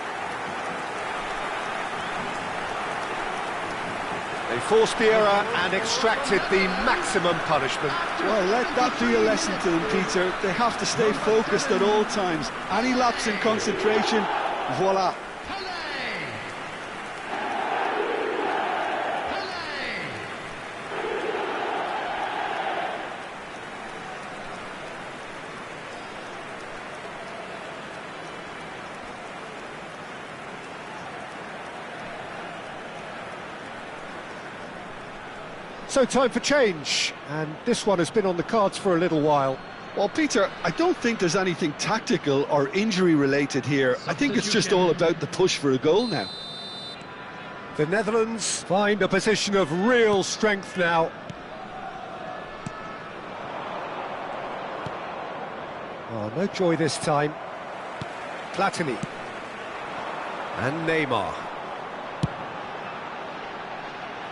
They forced the error and extracted the maximum punishment. Well, let that be a lesson to them, Peter. They have to stay focused at all times. Any lapse in concentration, voila. So time for change, and this one has been on the cards for a little while. Well, Peter, I don't think there's anything tactical or injury-related here. I think it's just all about the push for a goal now. The Netherlands find a position of real strength now. Oh, no joy this time. Platini. And Neymar.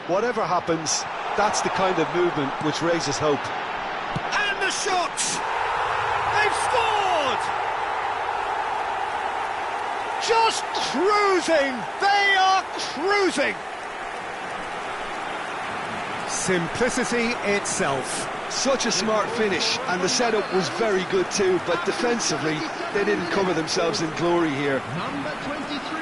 Whatever happens, that's the kind of movement which raises hope. And the shot! They've scored! Just cruising! They are cruising! Simplicity itself. Such a smart finish, and the setup was very good too, but defensively, they didn't cover themselves in glory here. Number 23,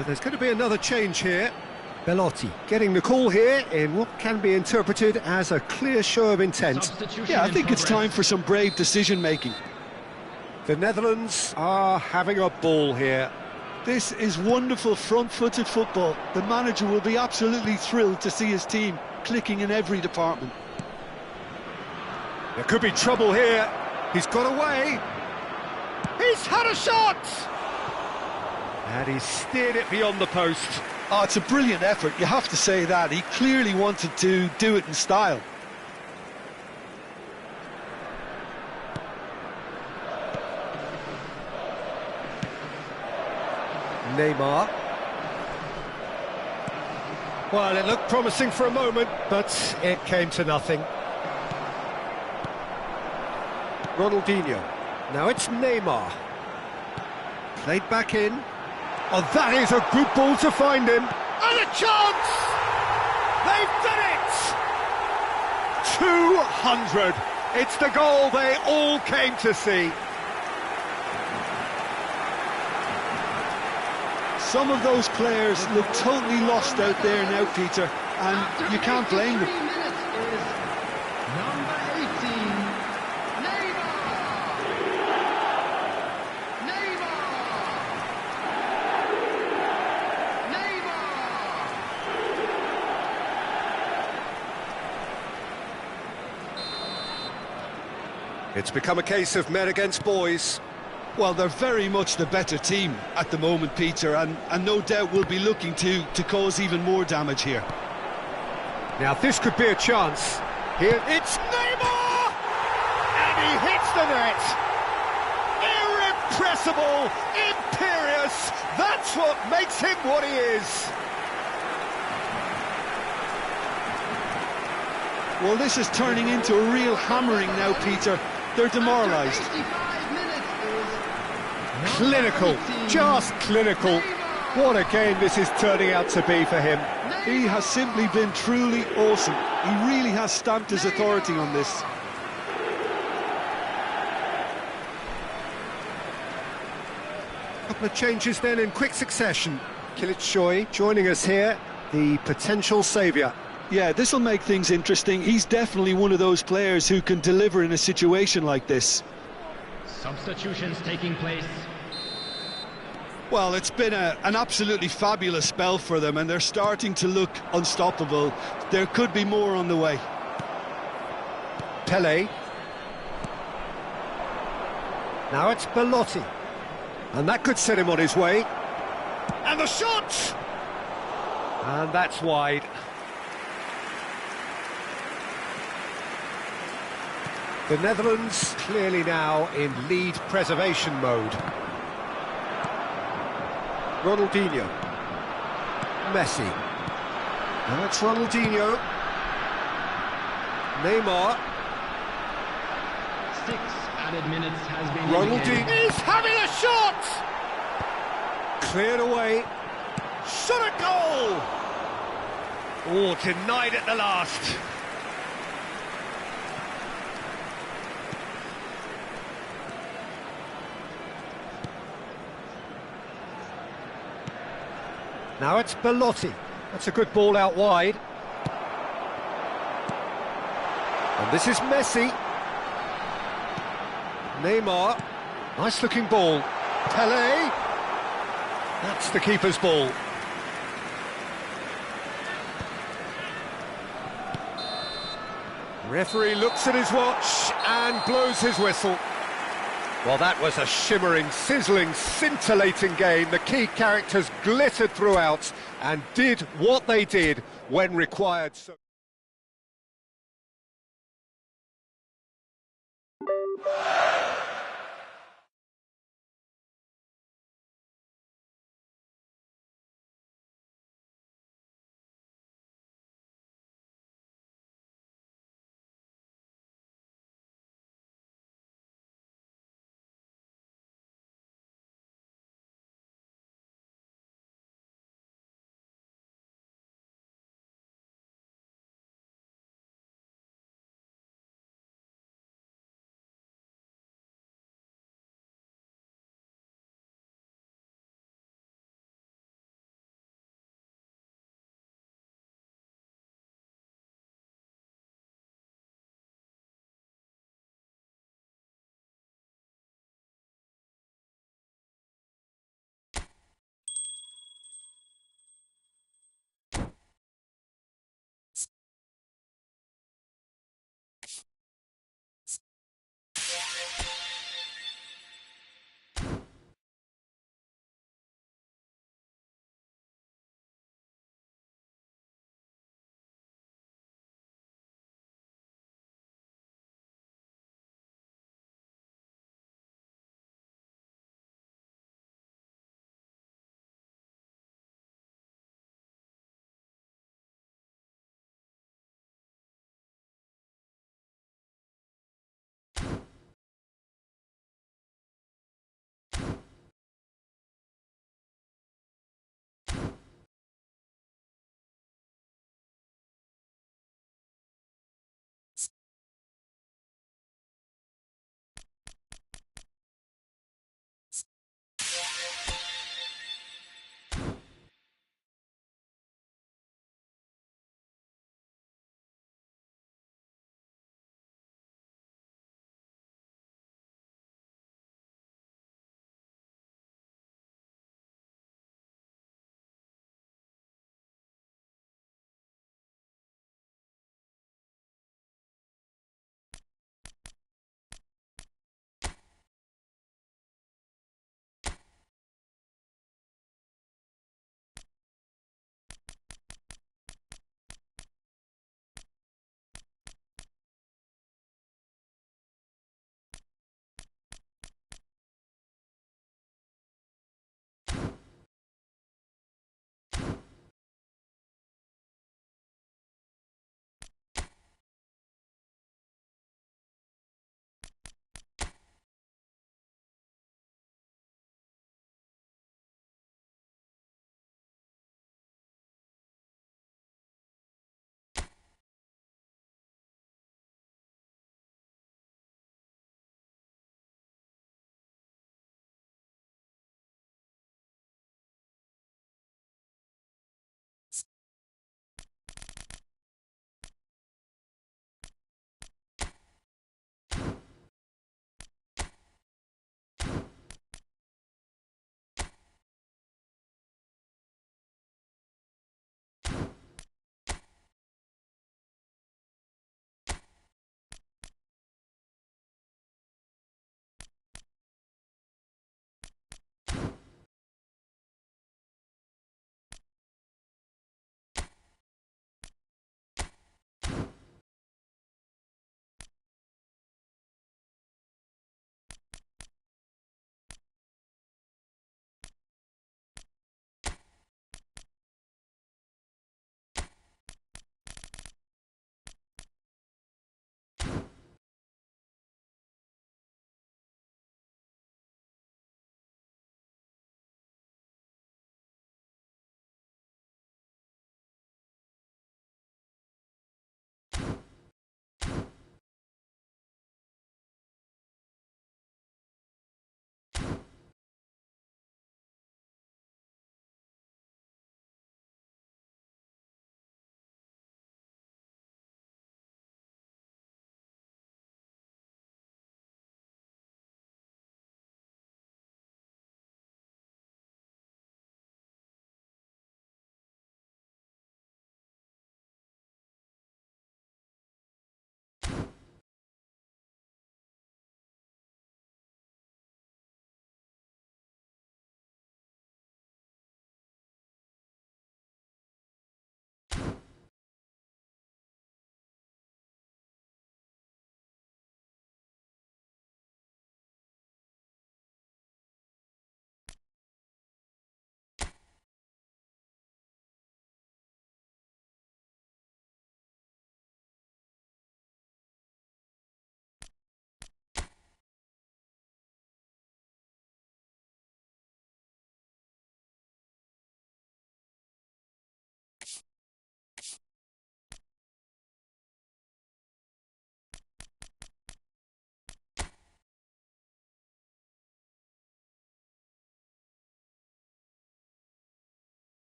So there's going to be another change here. Belotti getting the call here in what can be interpreted as a clear show of intent. Yeah, I think it's time for some brave decision-making. The Netherlands are having a ball here. This is wonderful front-footed football. The manager will be absolutely thrilled to see his team clicking in every department. There could be trouble here. He's got away. He's had a shot! And he's steered it beyond the post. Oh, it's a brilliant effort, you have to say that. He clearly wanted to do it in style. Neymar. Well, it looked promising for a moment, but it came to nothing. Ronaldinho. Now it's Neymar. Played back in. Oh, that is a good ball to find him. And a chance! They've done it! 200. It's the goal they all came to see. Some of those players look totally lost out there now, Peter, and you can't blame them. It's become a case of men against boys. Well, they're very much the better team at the moment, Peter, and no doubt will be looking to cause even more damage here. Now, this could be a chance. Here, it's Neymar! And he hits the net! Irrepressible, imperious, that's what makes him what he is! Well, this is turning into a real hammering now, Peter. They're demoralised. Clinical, just clinical. What a game this is turning out to be for him. He has simply been truly awesome. He really has stamped his authority on this. Couple of changes then in quick succession. Kilit Shoy joining us here, the potential saviour. Yeah, this will make things interesting. He's definitely one of those players who can deliver in a situation like this. Substitutions taking place. Well, it's been an absolutely fabulous spell for them, and they're starting to look unstoppable. There could be more on the way. Pele. Now it's Belotti. And that could set him on his way. And the shot! And that's wide. The Netherlands clearly now in lead preservation mode. Ronaldinho. Messi. Now it's Ronaldinho. Neymar. 6 added minutes has been Ronaldinho. indicated. He's having a shot! Cleared away. Shot a goal! Oh, denied at the last. Now it's Belotti. That's a good ball out wide. And this is Messi. Neymar. Nice looking ball. Pele. That's the keeper's ball. Referee looks at his watch and blows his whistle. Well, that was a shimmering, sizzling, scintillating game. The key characters glittered throughout and did what they did when required.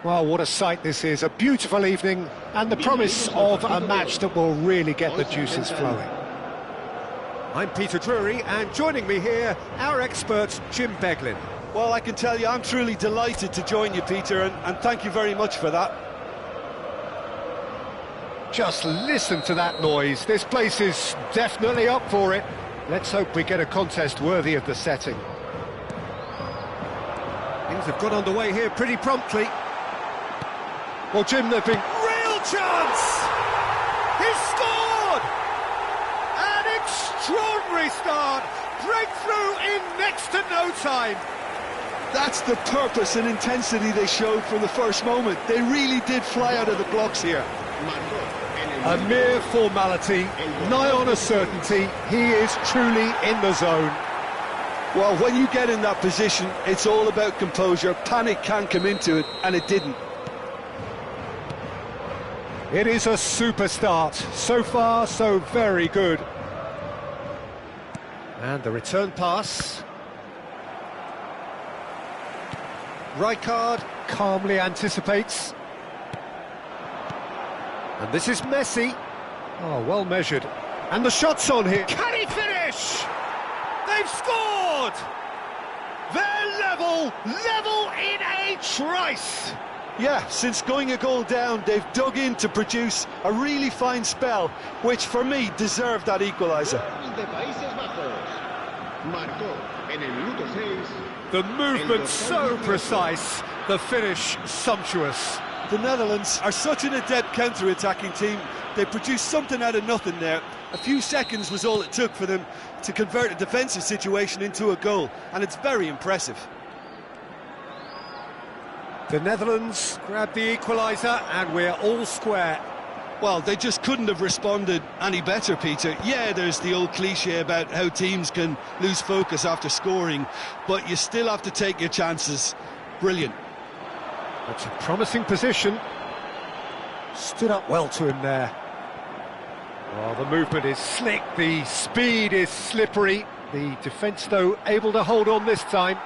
Well, what a sight this is, a beautiful evening, and the promise of a match that will really get the juices flowing. I'm Peter Drury, and joining me here, our expert, Jim Beglin. Well, I can tell you, I'm truly delighted to join you, Peter, and thank you very much for that. Just listen to that noise. This place is definitely up for it. Let's hope we get a contest worthy of the setting. Things have got underway here pretty promptly. Well, Jim, they've been... Real chance! He's scored! An extraordinary start! Breakthrough in next to no time! That's the purpose and intensity they showed from the first moment. They really did fly out of the blocks here. A mere formality, nigh on a certainty. He is truly in the zone. Well, when you get in that position, it's all about composure. Panic can't come into it, and it didn't. It is a super start. So far, so very good. And the return pass. Rijkaard calmly anticipates. And this is Messi. Oh, well measured. And the shot's on here. Can he finish? They've scored! They're level in a trice! Yeah, since going a goal down, they've dug in to produce a really fine spell, which for me deserved that equaliser. The movement so precise, the finish sumptuous. The Netherlands are such an adept counter-attacking team. They produced something out of nothing there. A few seconds was all it took for them to convert a defensive situation into a goal, and it's very impressive. The Netherlands grab the equaliser, and we're all square. Well, they just couldn't have responded any better, Peter. Yeah, there's the old cliche about how teams can lose focus after scoring, but you still have to take your chances. Brilliant. That's a promising position. Stood up well to him there. Oh, the movement is slick, the speed is slippery. The defence, though, able to hold on this time.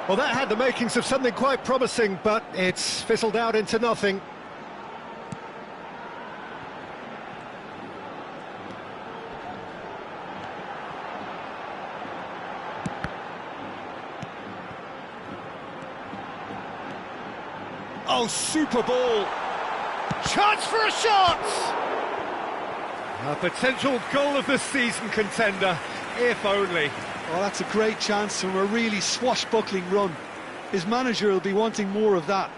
Well, that had the makings of something quite promising, but it's fizzled out into nothing. Oh, super ball! Chance for a shot! A potential goal of the season contender, if only. Well, that's a great chance from a really swashbuckling run. His manager will be wanting more of that.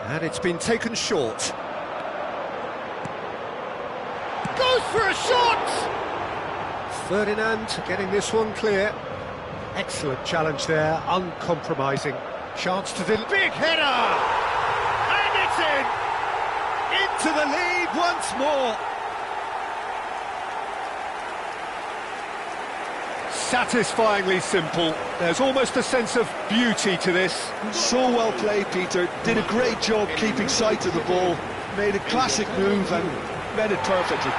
And it's been taken short. Goes for a shot! Ferdinand getting this one clear. Excellent challenge there, uncompromising. Chance to the big header! And it's in! Into the lead once more! Satisfyingly simple. There's almost a sense of beauty to this. So well played, Peter. Did a great job keeping sight of the ball. Made a classic move and read it perfectly.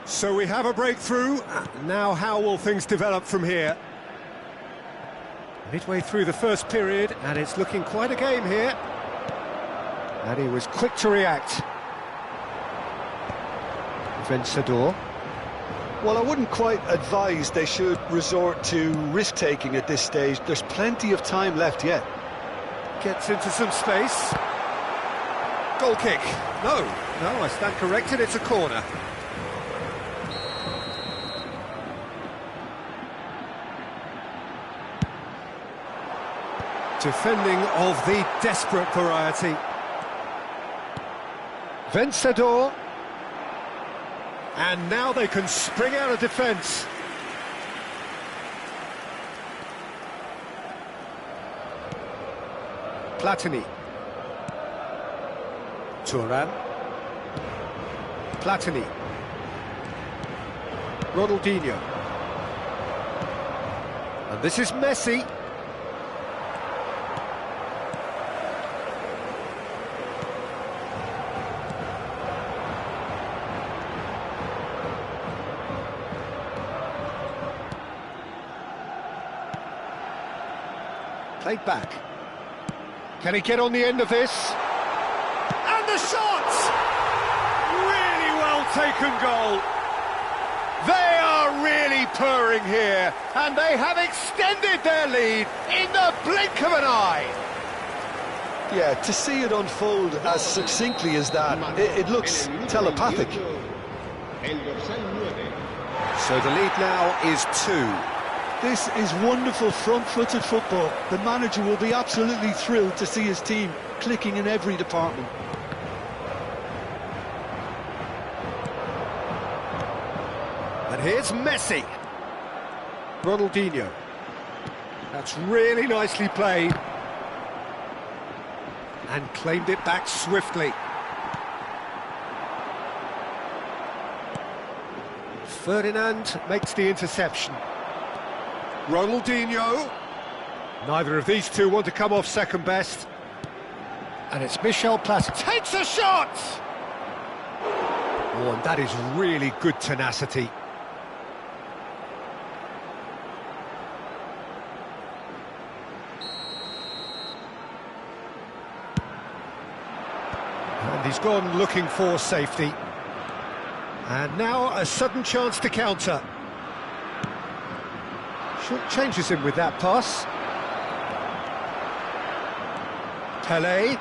So we have a breakthrough. Now how will things develop from here? Midway through the first period, and it's looking quite a game here. And he was quick to react. Vencedor. Well, I wouldn't quite advise they should resort to risk-taking at this stage. There's plenty of time left yet. Gets into some space. Goal kick. No, I stand corrected, it's a corner. Defending of the desperate variety. Vencedor. And now they can spring out of defence. Platini. Turan. Platini. Ronaldinho. And this is Messi. Played back. Can he get on the end of this? And the shot! Really well taken goal. They are really purring here, and they have extended their lead in the blink of an eye. Yeah, to see it unfold as succinctly as that, it looks telepathic. So the lead now is 2. This is wonderful front-footed football. The manager will be absolutely thrilled to see his team clicking in every department. And here's Messi. Ronaldinho. That's really nicely played. And claimed it back swiftly. Ferdinand makes the interception. Ronaldinho. Neither of these two want to come off second best. And it's Michel Platini. Takes a shot! Oh, and that is really good tenacity. And he's gone looking for safety. And now a sudden chance to counter. Short changes him with that pass. Pelé.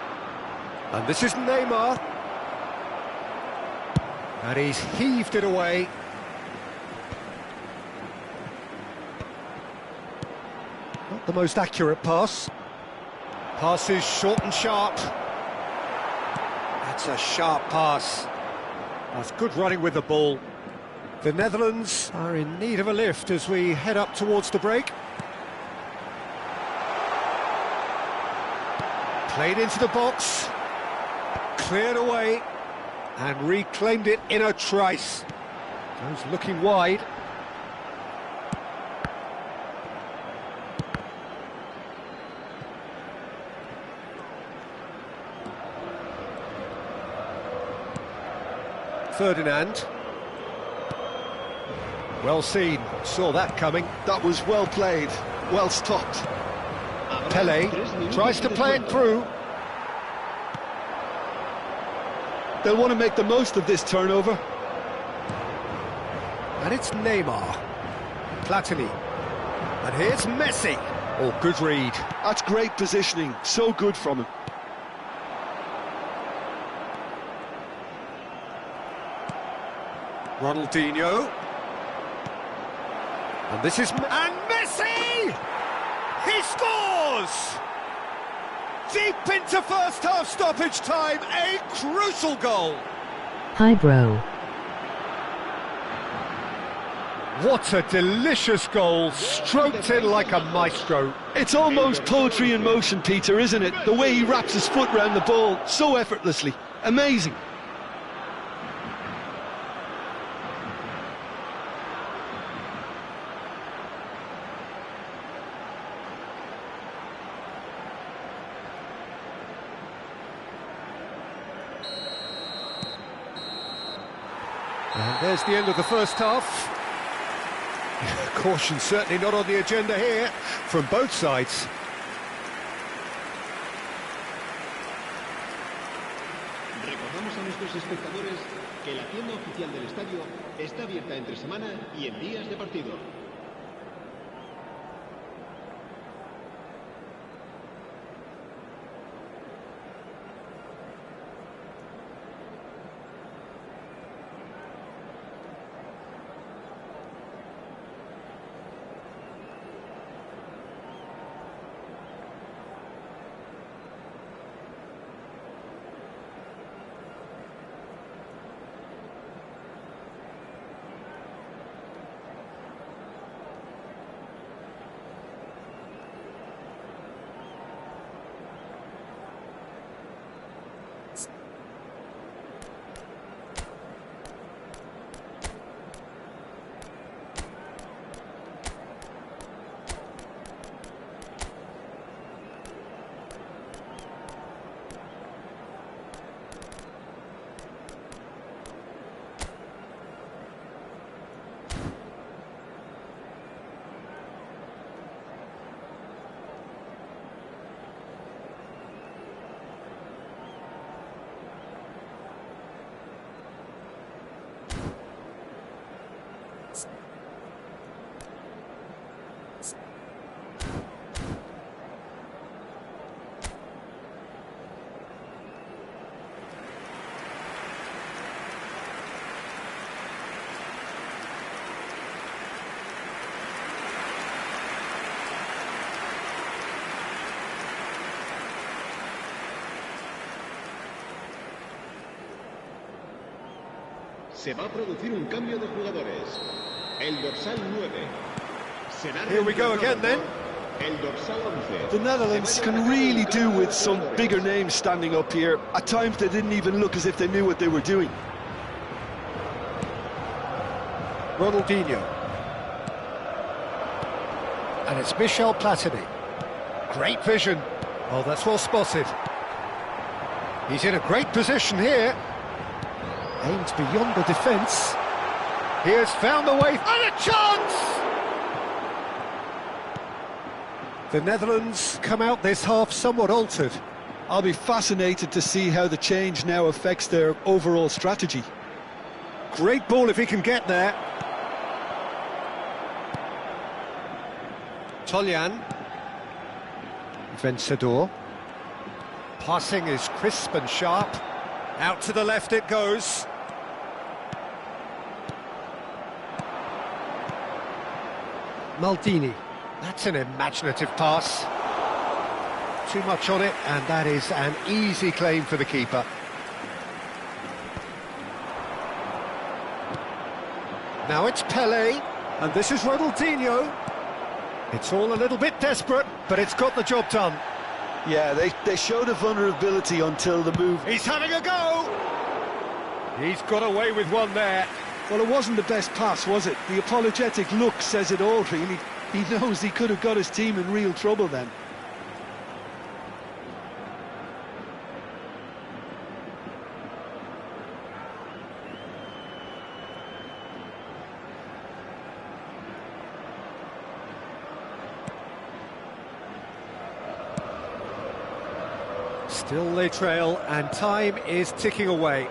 And this is Neymar. And he's heaved it away. Not the most accurate pass. Pass is short and sharp. That's a sharp pass. That's good running with the ball. The Netherlands are in need of a lift as we head up towards the break. Played into the box, cleared away, and reclaimed it in a trice. Goes looking wide. Ferdinand. Well seen, saw that coming. That was well played, well stopped. Pelé tries to play it through. They'll want to make the most of this turnover. And it's Neymar. Platini. And here's Messi. Oh, good read. That's great positioning, so good from him. Ronaldinho. And this is... And Messi! He scores! Deep into first half stoppage time, a crucial goal. Hi, bro. What a delicious goal, stroked in like a maestro. It's almost poetry in motion, Peter, isn't it? The way he wraps his foot round the ball so effortlessly. Amazing. And there's the end of the first half. Caution certainly not on the agenda here from both sides. Recordamos a nuestros espectadores que la tienda oficial del estadio está abierta entre semana y en días de partido. Se va a producir un cambio de jugadores. El dorsal 9 será Here we go again then. el dorsal 11. The Netherlands can really do with some bigger names standing up here. At times they didn't even look as if they knew what they were doing. Ronaldinho. And it's Michel Platini. Great vision. Oh, that's well spotted. He's in a great position here. Aims beyond the defence. He has found the way, and a chance! The Netherlands come out this half somewhat altered. I'll be fascinated to see how the change now affects their overall strategy. Great ball if he can get there. Toljan. Vencedor. Passing is crisp and sharp. Out to the left it goes. Maldini. That's an imaginative pass. Too much on it, and that is an easy claim for the keeper. Now it's Pelé, and this is Ronaldinho. It's all a little bit desperate, but it's got the job done. Yeah, they showed a vulnerability until the move. He's having a go! He's got away with one there. Well, it wasn't the best pass, was it? The apologetic look says it all, really. He knows he could have got his team in real trouble then. Still they trail, and time is ticking away.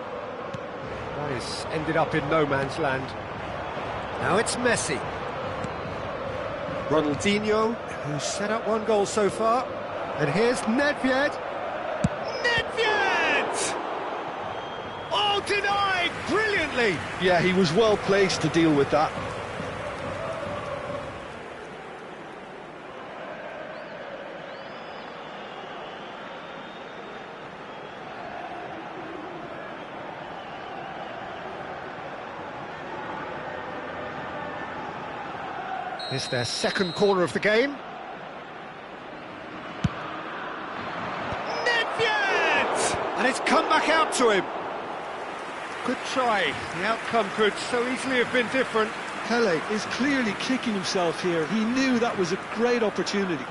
That has ended up in no man's land. Now it's Messi. Ronaldinho, who's set up one goal so far. And here's Nedved. Nedved! Oh, denied brilliantly! Yeah, he was well placed to deal with that. It's their second corner of the game. Nedved! And it's come back out to him. Good try. The outcome could so easily have been different. Pelé is clearly kicking himself here. He knew that was a great opportunity.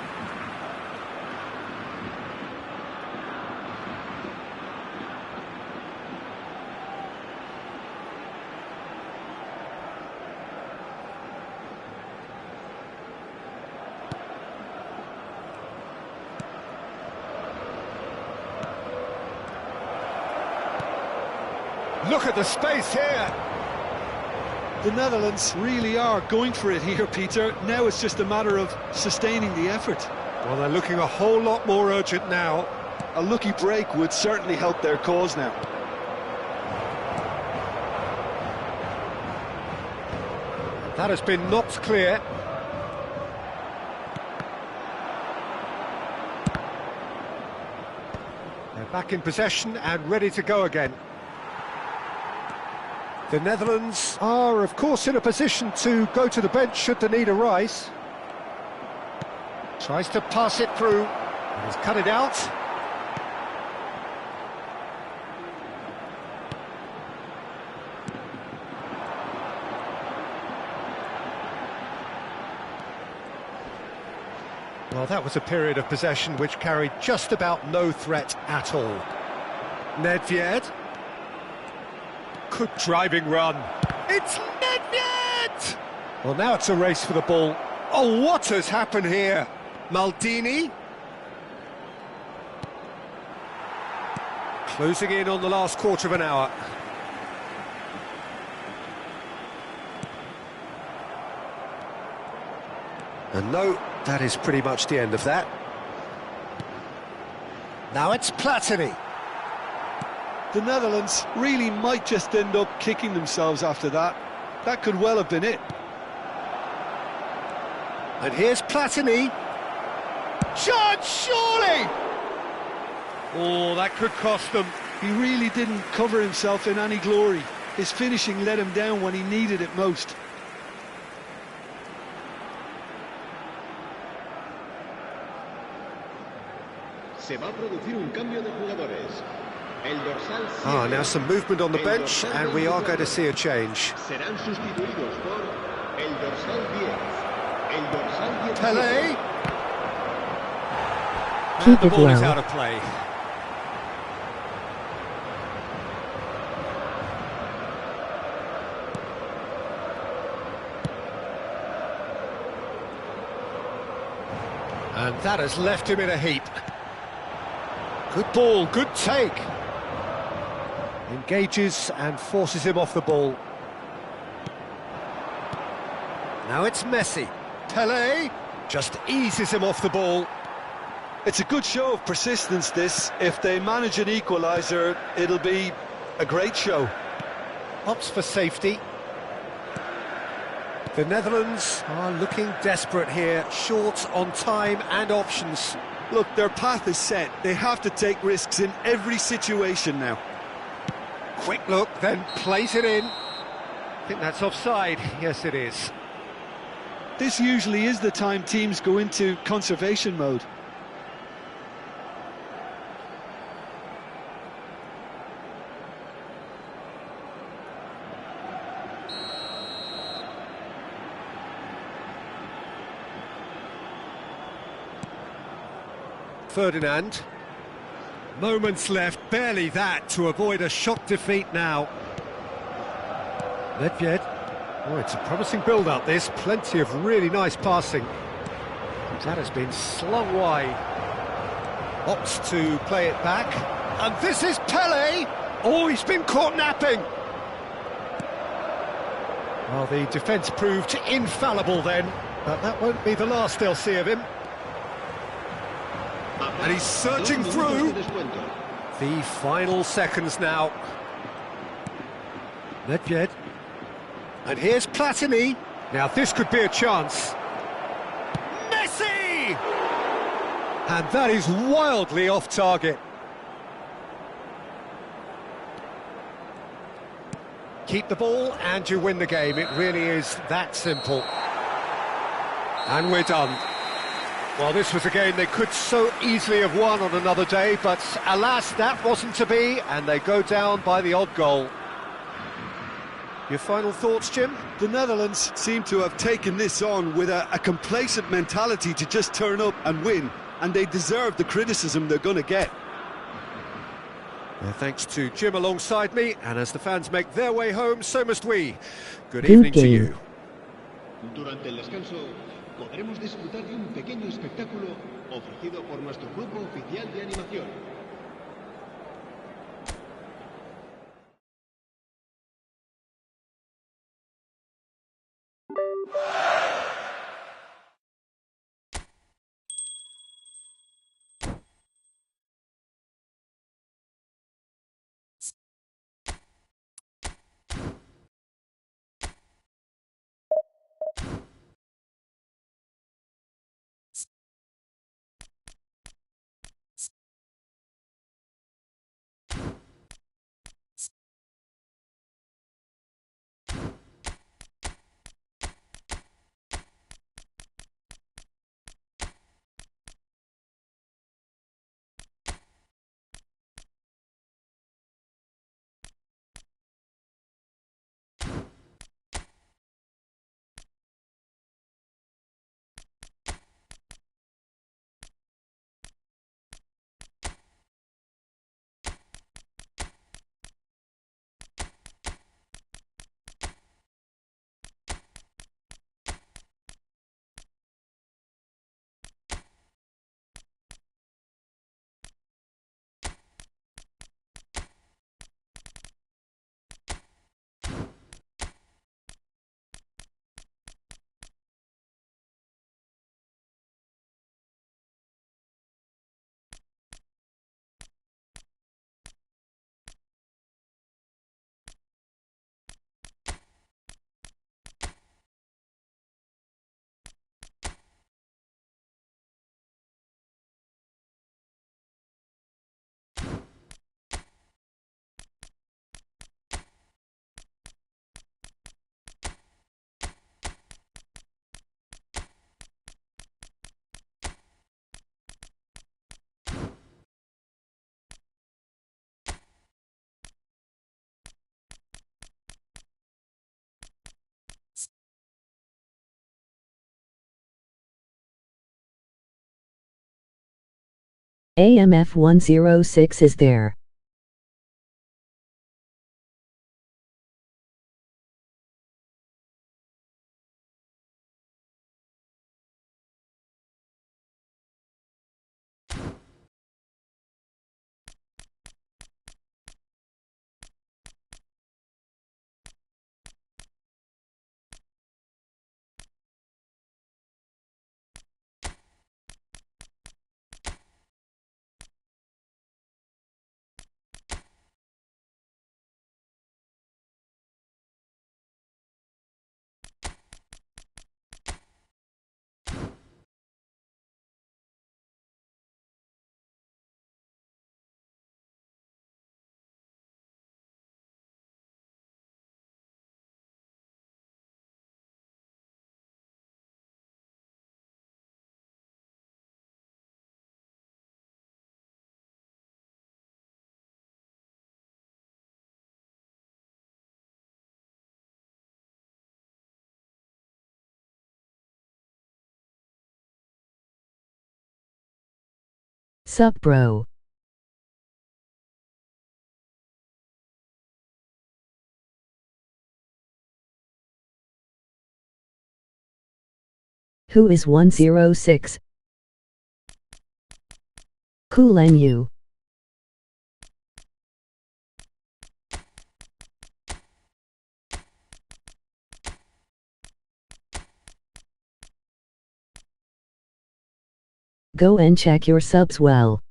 Look at the space here. The Netherlands really are going for it here, Peter. Now it's just a matter of sustaining the effort. Well, they're looking a whole lot more urgent now. A lucky break would certainly help their cause now. That has been knocked clear. They're back in possession and ready to go again. The Netherlands are, of course, in a position to go to the bench should the need arise. Tries to pass it through, and he's cut it out. Well, that was a period of possession which carried just about no threat at all. Nedved. Good driving run. It's Nedved! Well, now it's a race for the ball. Oh, what has happened here? Maldini. Closing in on the last quarter of an hour. And no, that is pretty much the end of that. Now it's Platini. The Netherlands really might just end up kicking themselves after that. That could well have been it. And here's Platini. Chance, surely! Oh, that could cost them. He really didn't cover himself in any glory. His finishing let him down when he needed it most. Se va a producir un cambio de jugadores. El dorsal 7, now some movement on the bench, and we are going to see a change. Serán sustituidos por el dorsal 10. El dorsal 10. Pelé! Keep And the it ball is low. out of play. And that has left him in a heap. Good ball, good take. Engages and forces him off the ball. Now it's Messi. Pelé just eases him off the ball. It's a good show of persistence, this. If they manage an equaliser, it'll be a great show. Opts for safety. The Netherlands are looking desperate here, short on time and options. Look, their path is set. They have to take risks in every situation now. Quick look, then plays it in. I think that's offside. Yes, it is. This usually is the time teams go into conservation mode. Ferdinand. Moments left, barely that, to avoid a shock defeat now. Nedved. Oh, it's a promising build-up, this. Plenty of really nice passing. That has been slung wide. Opts to play it back. And this is Pelé! Oh, he's been caught napping! Well, the defence proved infallible then, but that won't be the last they'll see of him. And he's surging through. The final seconds now. Nedved. And here's Platini. Now this could be a chance. Messi! And that is wildly off target. Keep the ball and you win the game. It really is that simple. And we're done. Well, this was a game they could so easily have won on another day, but alas, that wasn't to be, and they go down by the odd goal. Your final thoughts, Jim? The Netherlands seem to have taken this on with a complacent mentality to just turn up and win, and they deserve the criticism they're going to get. Thanks to Jim alongside me, and as the fans make their way home, so must we. Good Good evening to game. you. Durante el descanso podremos disfrutar de un pequeño espectáculo ofrecido por nuestro grupo oficial de animación. AMF 106 is there. Sup bro? Who is 106? Cool and you? Go and check your subs well.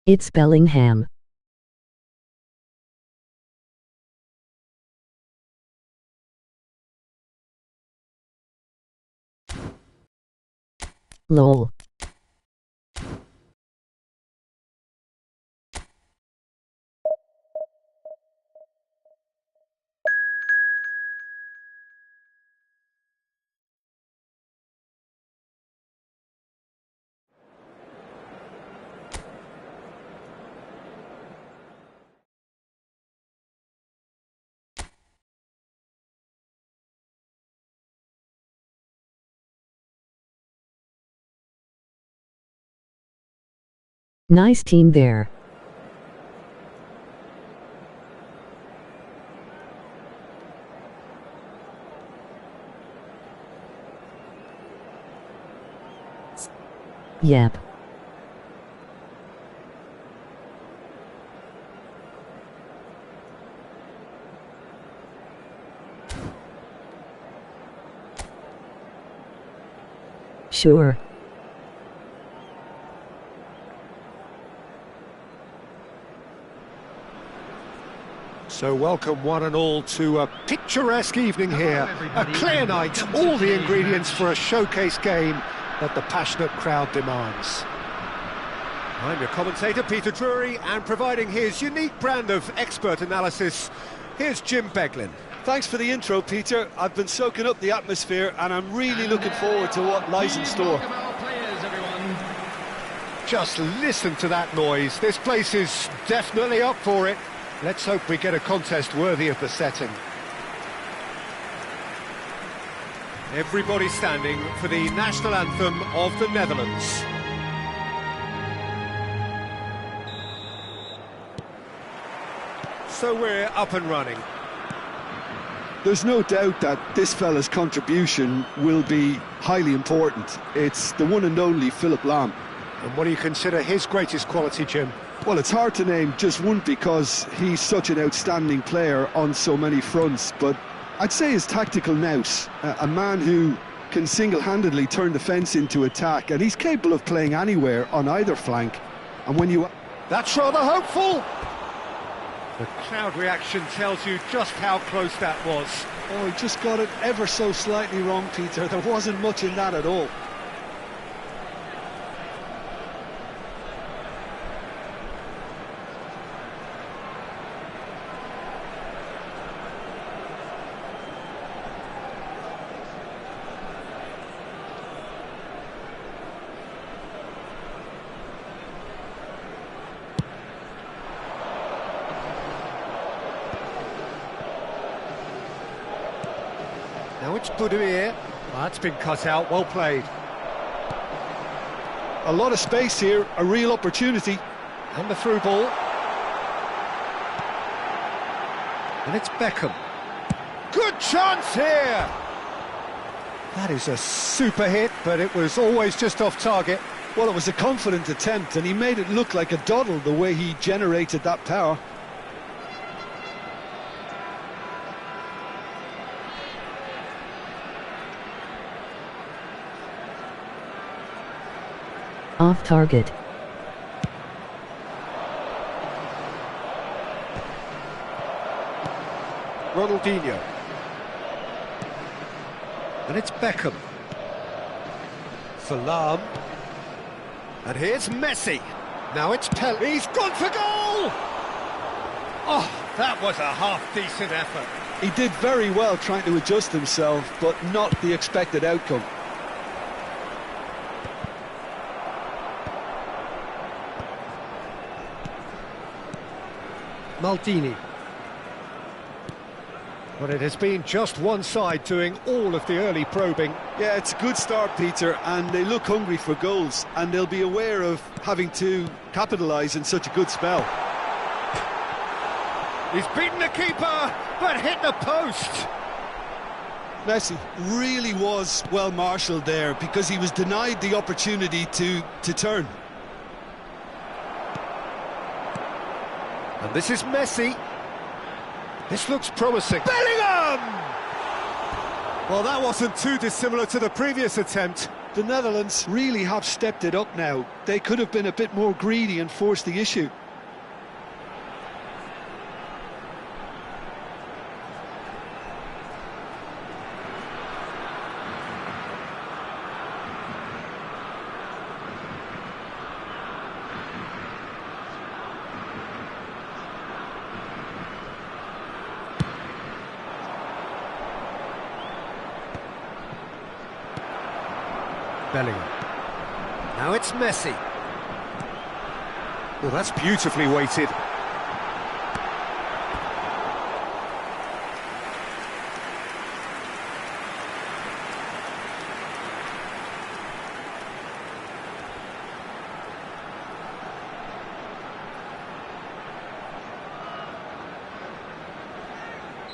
It's Bellingham. Lol. Nice team there. Yep. Sure. So welcome one and all to a picturesque evening here, a clear night, all the ingredients for a showcase game that the passionate crowd demands. I'm your commentator Peter Drury, and providing his unique brand of expert analysis, here's Jim Beglin. Thanks for the intro, Peter. I've been soaking up the atmosphere and I'm really looking forward to what lies in store. Just listen to that noise, this place is definitely up for it. Let's hope we get a contest worthy of the setting. Everybody standing for the national anthem of the Netherlands. So we're up and running. There's no doubt that this fella's contribution will be highly important. It's the one and only Philipp Lahm. And what do you consider his greatest quality, Jim? Well, it's hard to name just one because he's such an outstanding player on so many fronts, but I'd say his tactical nous, a man who can single-handedly turn defence into attack, and he's capable of playing anywhere on either flank. And when you... That's rather hopeful! The crowd reaction tells you just how close that was. Oh, he just got it ever so slightly wrong, Peter. There wasn't much in that at all. it's Budimir. Well, that's been cut out, well played. A lot of space here, a real opportunity. And the through ball. And it's Beckham. Good chance here! That is a super hit, but it was always just off target. Well, it was a confident attempt, and he made it look like a doddle the way he generated that power. Off target. Ronaldinho. And it's Beckham. Salam. And here's Messi. Now it's Pele. He's gone for goal! Oh, that was a half-decent effort. He did very well trying to adjust himself, but not the expected outcome. Maldini. Well, it has been just one side doing all of the early probing. Yeah, it's a good start, Peter, and they look hungry for goals, and they'll be aware of having to capitalise in such a good spell. He's beaten the keeper, but hit the post. Messi really was well marshalled there because he was denied the opportunity to turn. And this is Messi. This looks promising. Bellingham! Well, that wasn't too dissimilar to the previous attempt. The Netherlands really have stepped it up now. They could have been a bit more greedy and forced the issue. Bellingham. Now it's Messi. Well, that's beautifully weighted.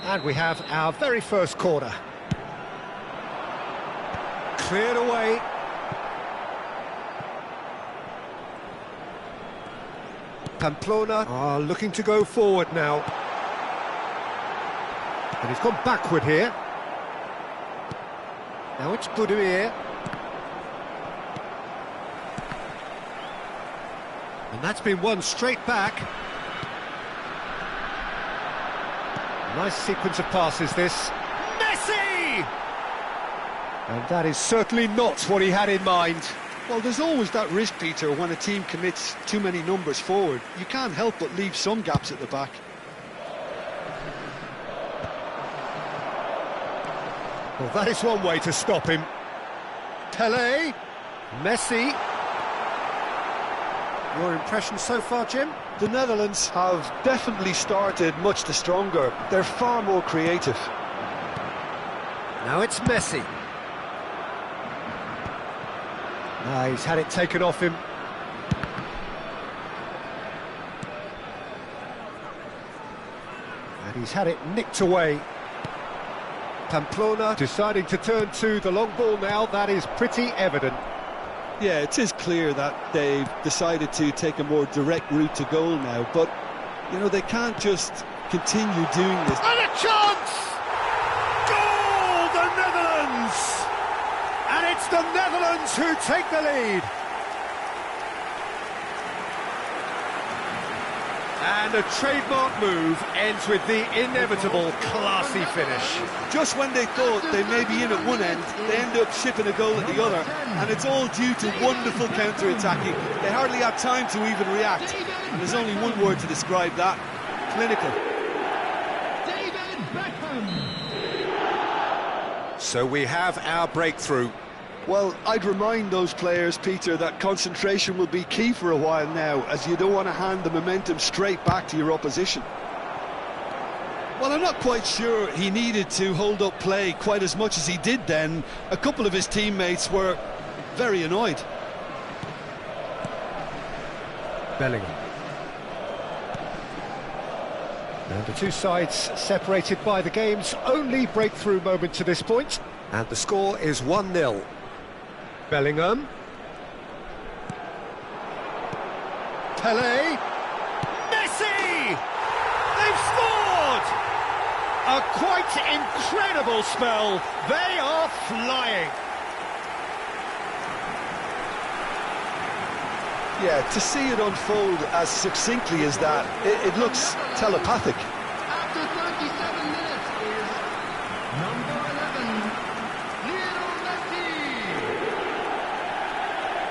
And we have our very first corner. Cleared away. Pamplona are looking to go forward now. And he's gone backward here. Now it's Budimir. And that's been won straight back. Nice sequence of passes, this. Messi! And that is certainly not what he had in mind. Well, there's always that risk, Peter, when a team commits too many numbers forward. You can't help but leave some gaps at the back. Well, that is one way to stop him. Pele, Messi. Your impression so far, Jim? The Netherlands have definitely started much the stronger. They're far more creative. Now it's Messi. He's had it taken off him. And he's had it nicked away. Pamplona deciding to turn to the long ball now. That is pretty evident. Yeah, it is clear that they've decided to take a more direct route to goal now, but, you know, they can't just continue doing this. And a chance! Goal, the Netherlands! And it's the Netherlands who take the lead. And a trademark move ends with the inevitable classy finish. Just when they thought they may be in at one end, they end up shipping a goal at the other, and it's all due to wonderful counter-attacking. They hardly have time to even react, and there's only one word to describe that: clinical. So we have our breakthrough. Well, I'd remind those players, Peter, that concentration will be key for a while now, as you don't want to hand the momentum straight back to your opposition. Well, I'm not quite sure he needed to hold up play quite as much as he did then. A couple of his teammates were very annoyed. Bellingham. And the two sides separated by the game's only breakthrough moment to this point. And the score is 1-0. Bellingham. Pelé. Messi! They've scored! A quite incredible spell. They are flying. Yeah, to see it unfold as succinctly as that, it looks telepathic. After 37 minutes is number 11, Lionel Messi.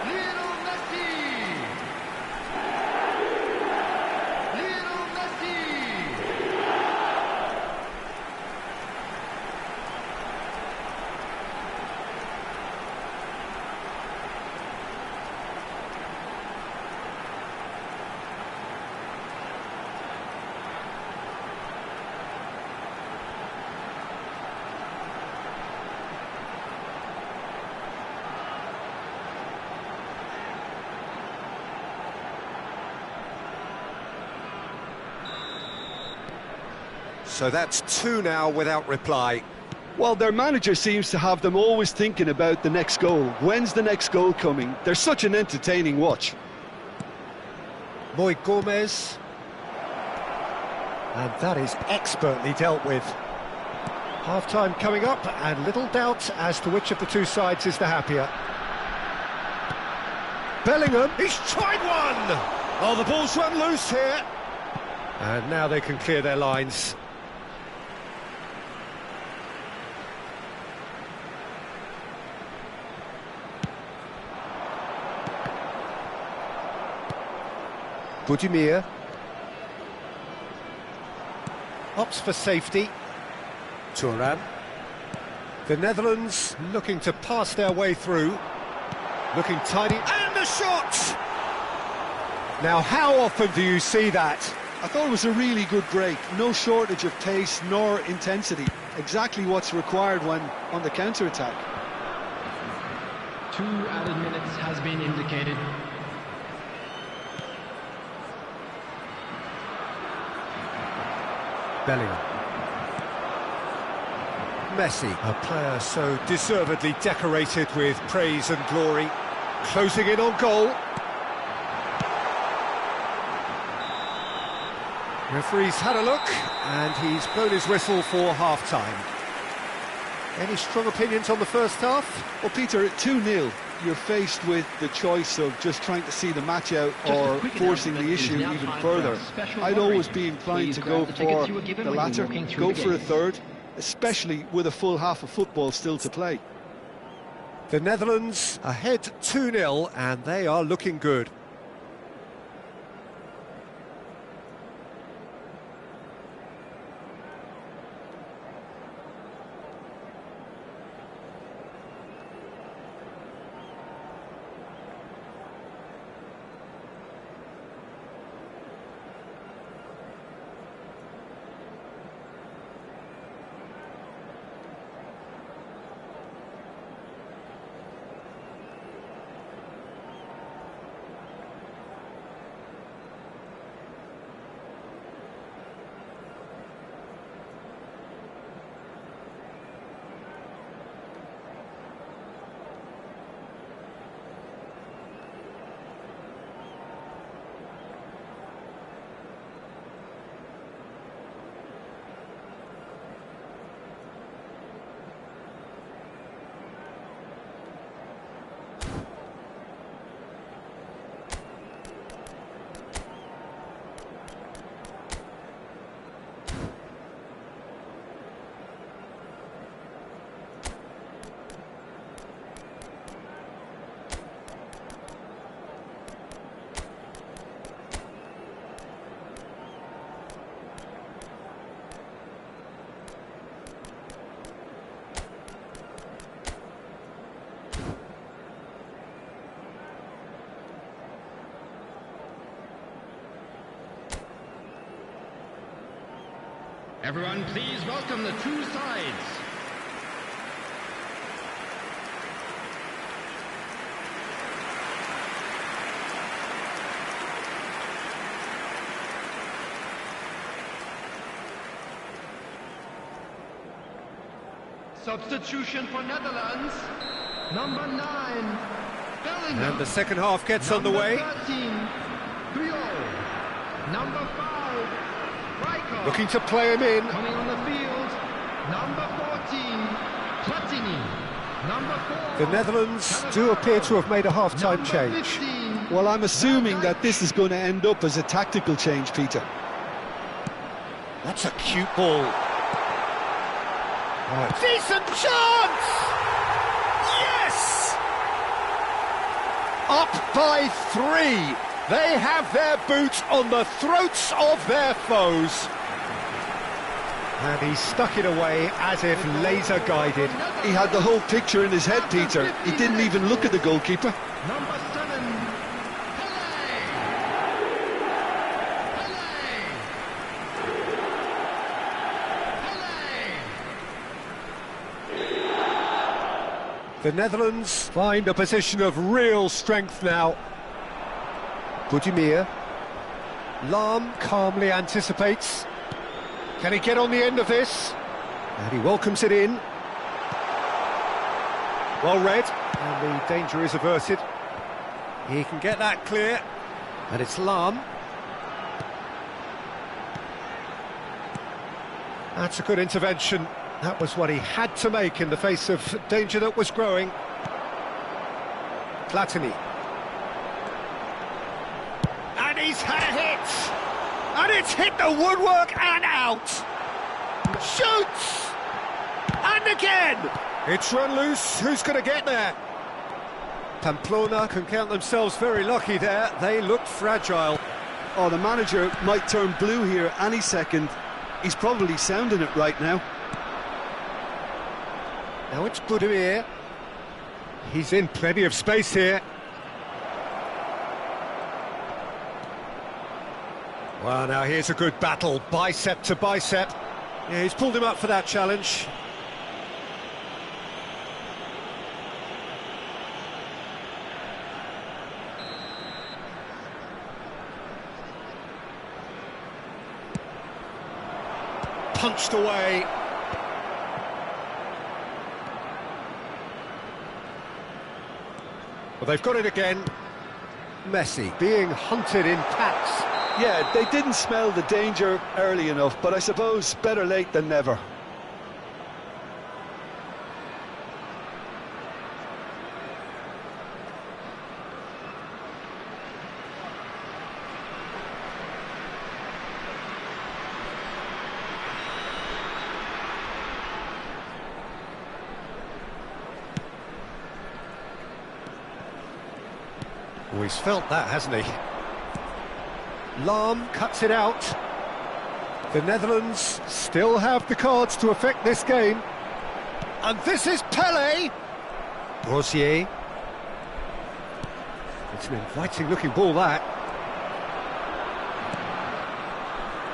Lionel Messi. Lionel Messi. So that's 2 now without reply. Well, their manager seems to have them always thinking about the next goal. When's the next goal coming? They're such an entertaining watch. Moy Gomez. And that is expertly dealt with. Half-time coming up, and little doubt as to which of the two sides is the happier. Bellingham, he's tried one! Oh, the ball's run loose here. And now they can clear their lines. Budimir. Opts for safety. Thuram. The Netherlands looking to pass their way through. Looking tidy. And the shot! Now, how often do you see that? I thought it was a really good break. No shortage of pace nor intensity. Exactly what's required when on the counter-attack. 2 added minutes has been indicated. Bellingham. Messi, a player so deservedly decorated with praise and glory, closing in on goal. Referee's had a look, and he's blown his whistle for half-time. Any strong opinions on the first half? Well, Peter, 2-0. You're faced with the choice of just trying to see the match out or forcing the issue even further. I'd always be inclined to go for the latter, go for a third, especially with a full half of football still to play. The Netherlands ahead 2-0, and they are looking good. Everyone, please welcome the two sides. Substitution for Netherlands. Number 9, Bellingham. And the second half gets underway. 13, Puyol. Number 5, Rijkaard. Looking to play him in. Coming on the field, number 14, Platini. Number 4. The Netherlands do appear to have made a half-time Number change. 15, Well, I'm assuming that this is going to end up as a tactical change, Peter. That's a cute ball. Decent chance! Yes! Up by 3. They have their boot on the throats of their foes. And he stuck it away as if laser guided. He had the whole picture in his head, Peter. He didn't even look at the goalkeeper. number 7, The Netherlands find a position of real strength now. Budimir. Lahm calmly anticipates. Can he get on the end of this? And he welcomes it in. Well read, and the danger is averted. He can get that clear, and it's Lahm. That's a good intervention. That was what he had to make in the face of danger that was growing. Platini. And he's had a hit! And it's hit the woodwork and out! Shoots! And again! It's run loose, who's going to get there? Pamplona can count themselves very lucky there, they looked fragile. Oh, the manager might turn blue here any second. He's probably sounding it right now. Now it's Budimir. He's in plenty of space here. Well, now here's a good battle, bicep to bicep. Yeah, he's pulled him up for that challenge. Punched away. Well, they've got it again. Messi being hunted in packs. Yeah, they didn't smell the danger early enough, but I suppose better late than never. Oh, he's felt that, hasn't he? Lahm cuts it out. The Netherlands still have the cards to affect this game. And this is Pelé. Rosier. It's an inviting-looking ball, that.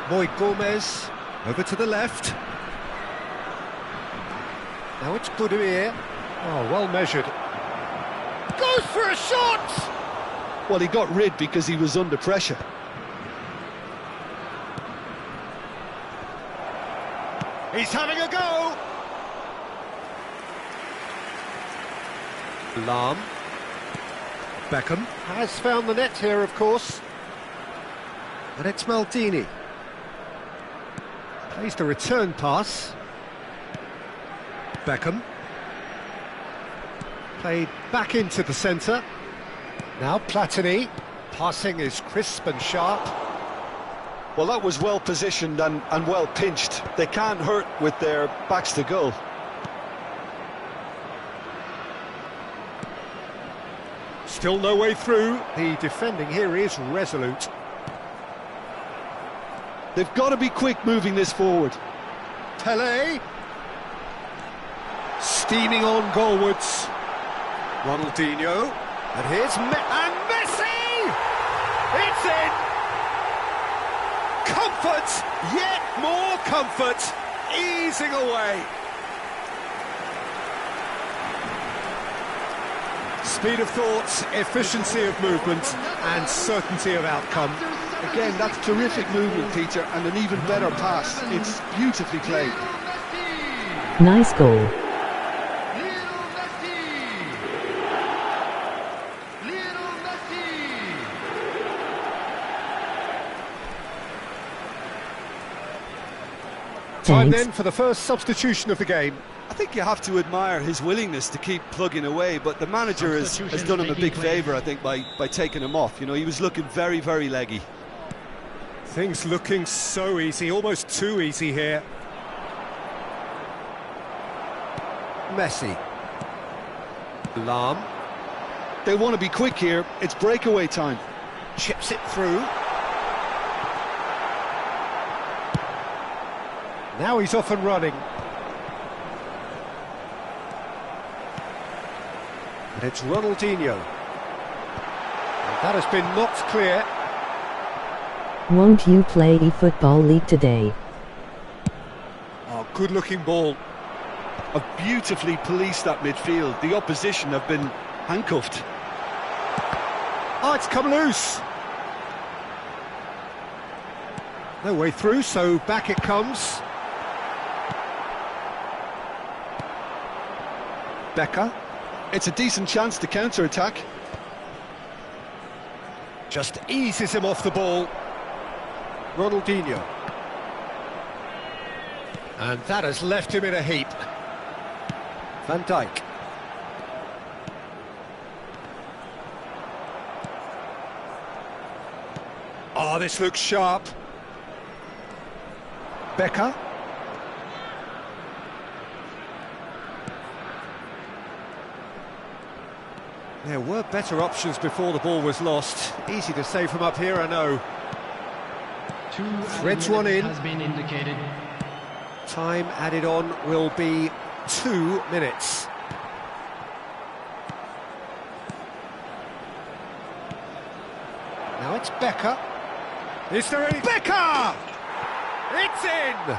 Moy Gomez over to the left. Now it's Budimir. Oh, well measured. Goes for a shot! Well, he got rid because he was under pressure. He's having a go! Lahm. Beckham has found the net here, of course. And it's Maldini. Plays the return pass. Beckham. Played back into the centre. Now Platini. Passing is crisp and sharp. Well, that was well positioned and well pinched. They can't hurt with their backs to goal. Still no way through. The defending here is resolute. They've got to be quick moving this forward. Pelé. Steaming on goalwards. Ronaldinho. And here's and Messi! It's in! comfort, yet more comfort, easing away. Speed of thought, efficiency of movement, and certainty of outcome. Again, that's terrific movement, Peter, and an even better pass. It's beautifully played. Nice goal. Time Thanks. then for the first substitution of the game. I think you have to admire his willingness to keep plugging away, but the manager has done him a big favour, I think, by taking him off. You know, he was looking very, very leggy. Things looking so easy, almost too easy here. Messi. Lam. They want to be quick here. It's breakaway time. Chips it through. Now he's off and running. And it's Ronaldinho. And that has been knocked clear. Won't you play eFootball League today? Oh, good-looking ball. Have beautifully policed that midfield. The opposition have been handcuffed. Oh, it's come loose. No way through, so back it comes. Becker. It's a decent chance to counter-attack. Just eases him off the ball. Ronaldinho. And that has left him in a heap. Van Dijk. Oh, this looks sharp. Becker. There were better options before the ball was lost. Easy to say from up here, I know. Threads one in. Has been indicated. Time added on will be 2 minutes. Now it's Becker. Is there any... Becker! It's in!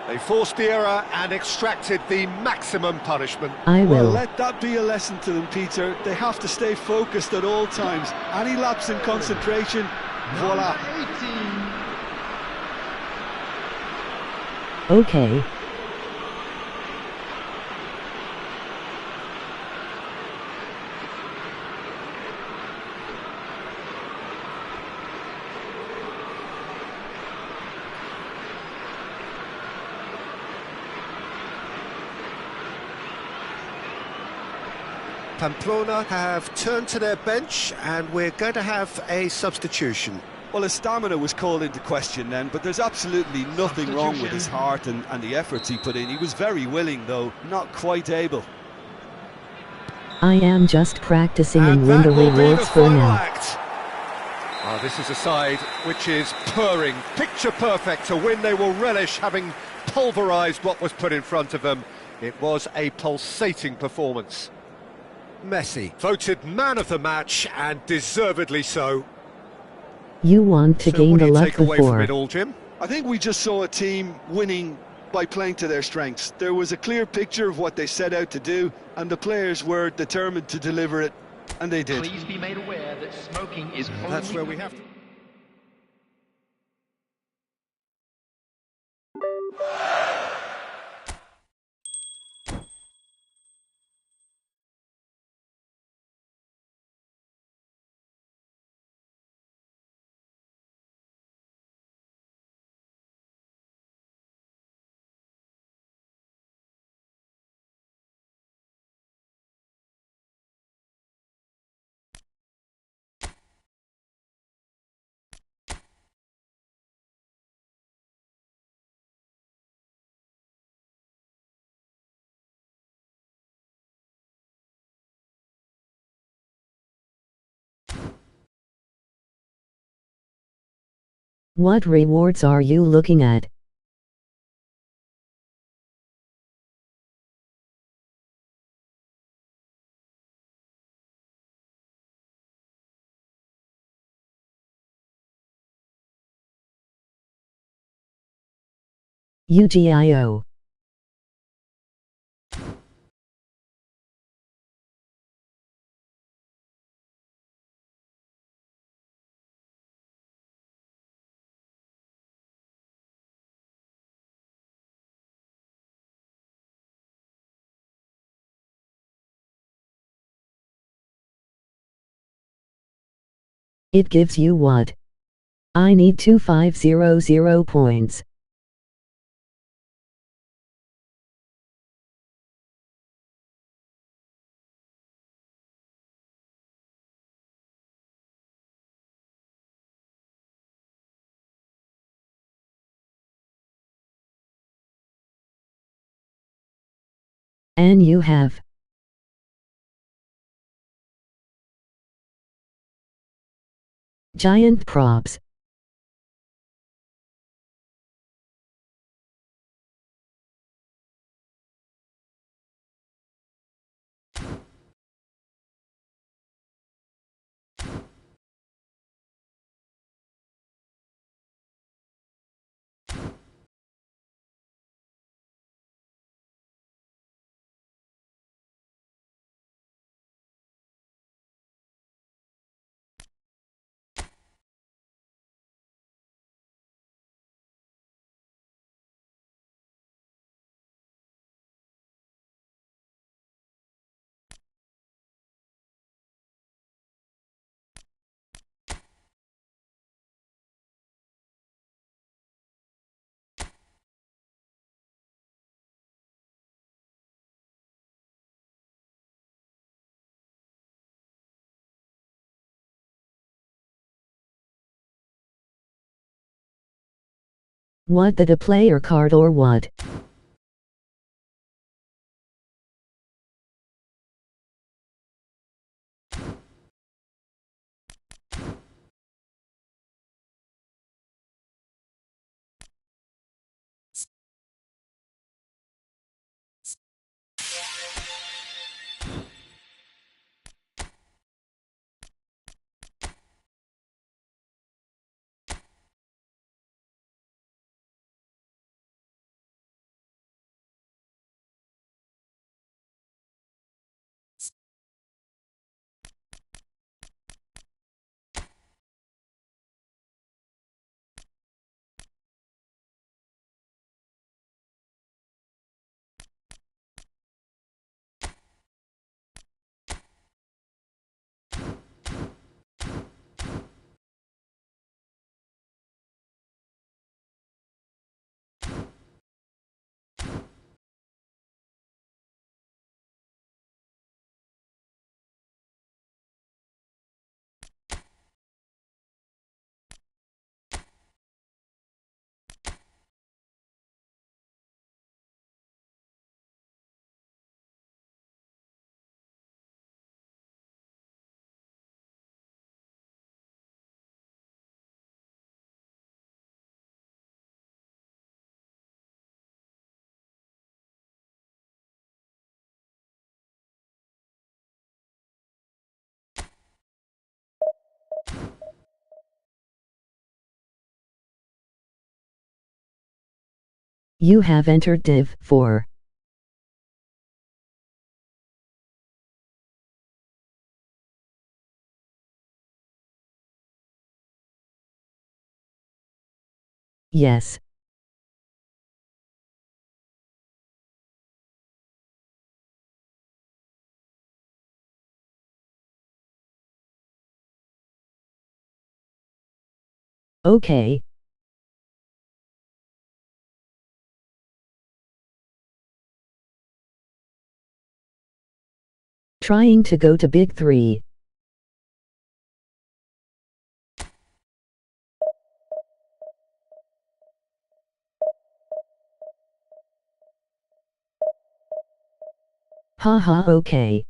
They forced the error and extracted the maximum punishment. I Well, will. let that be a lesson to them, Peter. They have to stay focused at all times. Any lapse in concentration, voila. Okay. Pamplona have turned to their bench and we're going to have a substitution. Well, his stamina was called into question then, but there's absolutely nothing wrong with his heart and the efforts he put in. He was very willing, though, not quite able. I am just practicing and And win that the will be rewards the for final now. act. Oh, this is a side which is purring, picture perfect, a win they will relish, having pulverised what was put in front of them. It was a pulsating performance. Messi, voted man of the match, and deservedly so. You want to So gain what do the you luck take away from before. it all, Jim? I think we just saw a team winning by playing to their strengths. There was a clear picture of what they set out to do, and the players were determined to deliver it, and they did. Please be made aware that smoking is That's only where we have to... What rewards are you looking at? UGIO. It gives you what? I need 2500 points. And you have. Giant props. What, the player card or what? You have entered Div 4. Yes. Okay. Trying to go to Big 3. Haha, okay.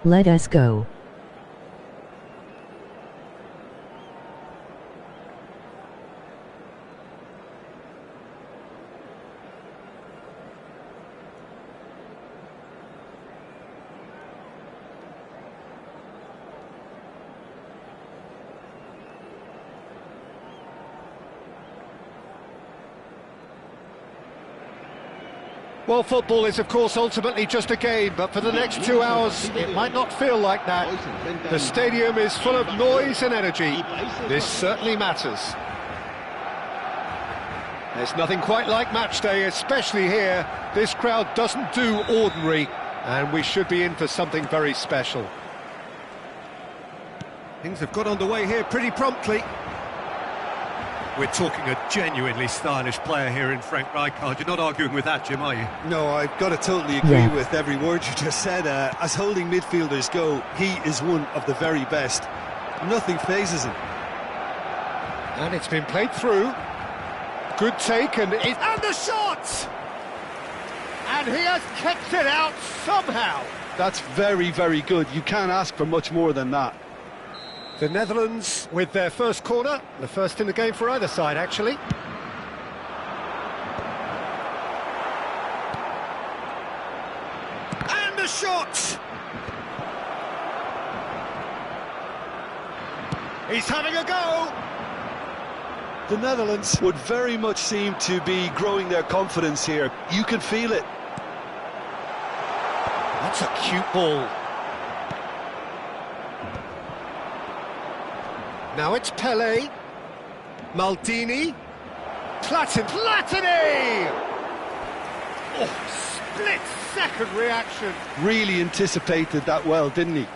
Let us go. Well, football is, of course, ultimately just a game, but for the next 2 hours, it might not feel like that. The stadium is full of noise and energy. This certainly matters. There's nothing quite like match day, especially here. This crowd doesn't do ordinary, and we should be in for something very special. Things have got underway here pretty promptly. We're talking a genuinely stylish player here in Frank Rijkaard. You're not arguing with that, Jim, are you? No, I've got to totally agree with every word you just said. As holding midfielders go, he is one of the very best. Nothing phases him. And it's been played through. Good take, and the shot! And he has kept it out somehow. That's very, very good. You can't ask for much more than that. The Netherlands with their first corner, the first in the game for either side, actually. And the shot! He's having a go! The Netherlands would very much seem to be growing their confidence here. You can feel it. That's a cute ball. Now it's Pele, Maldini, Platini! Oh, split-second reaction. Really anticipated that well, didn't he?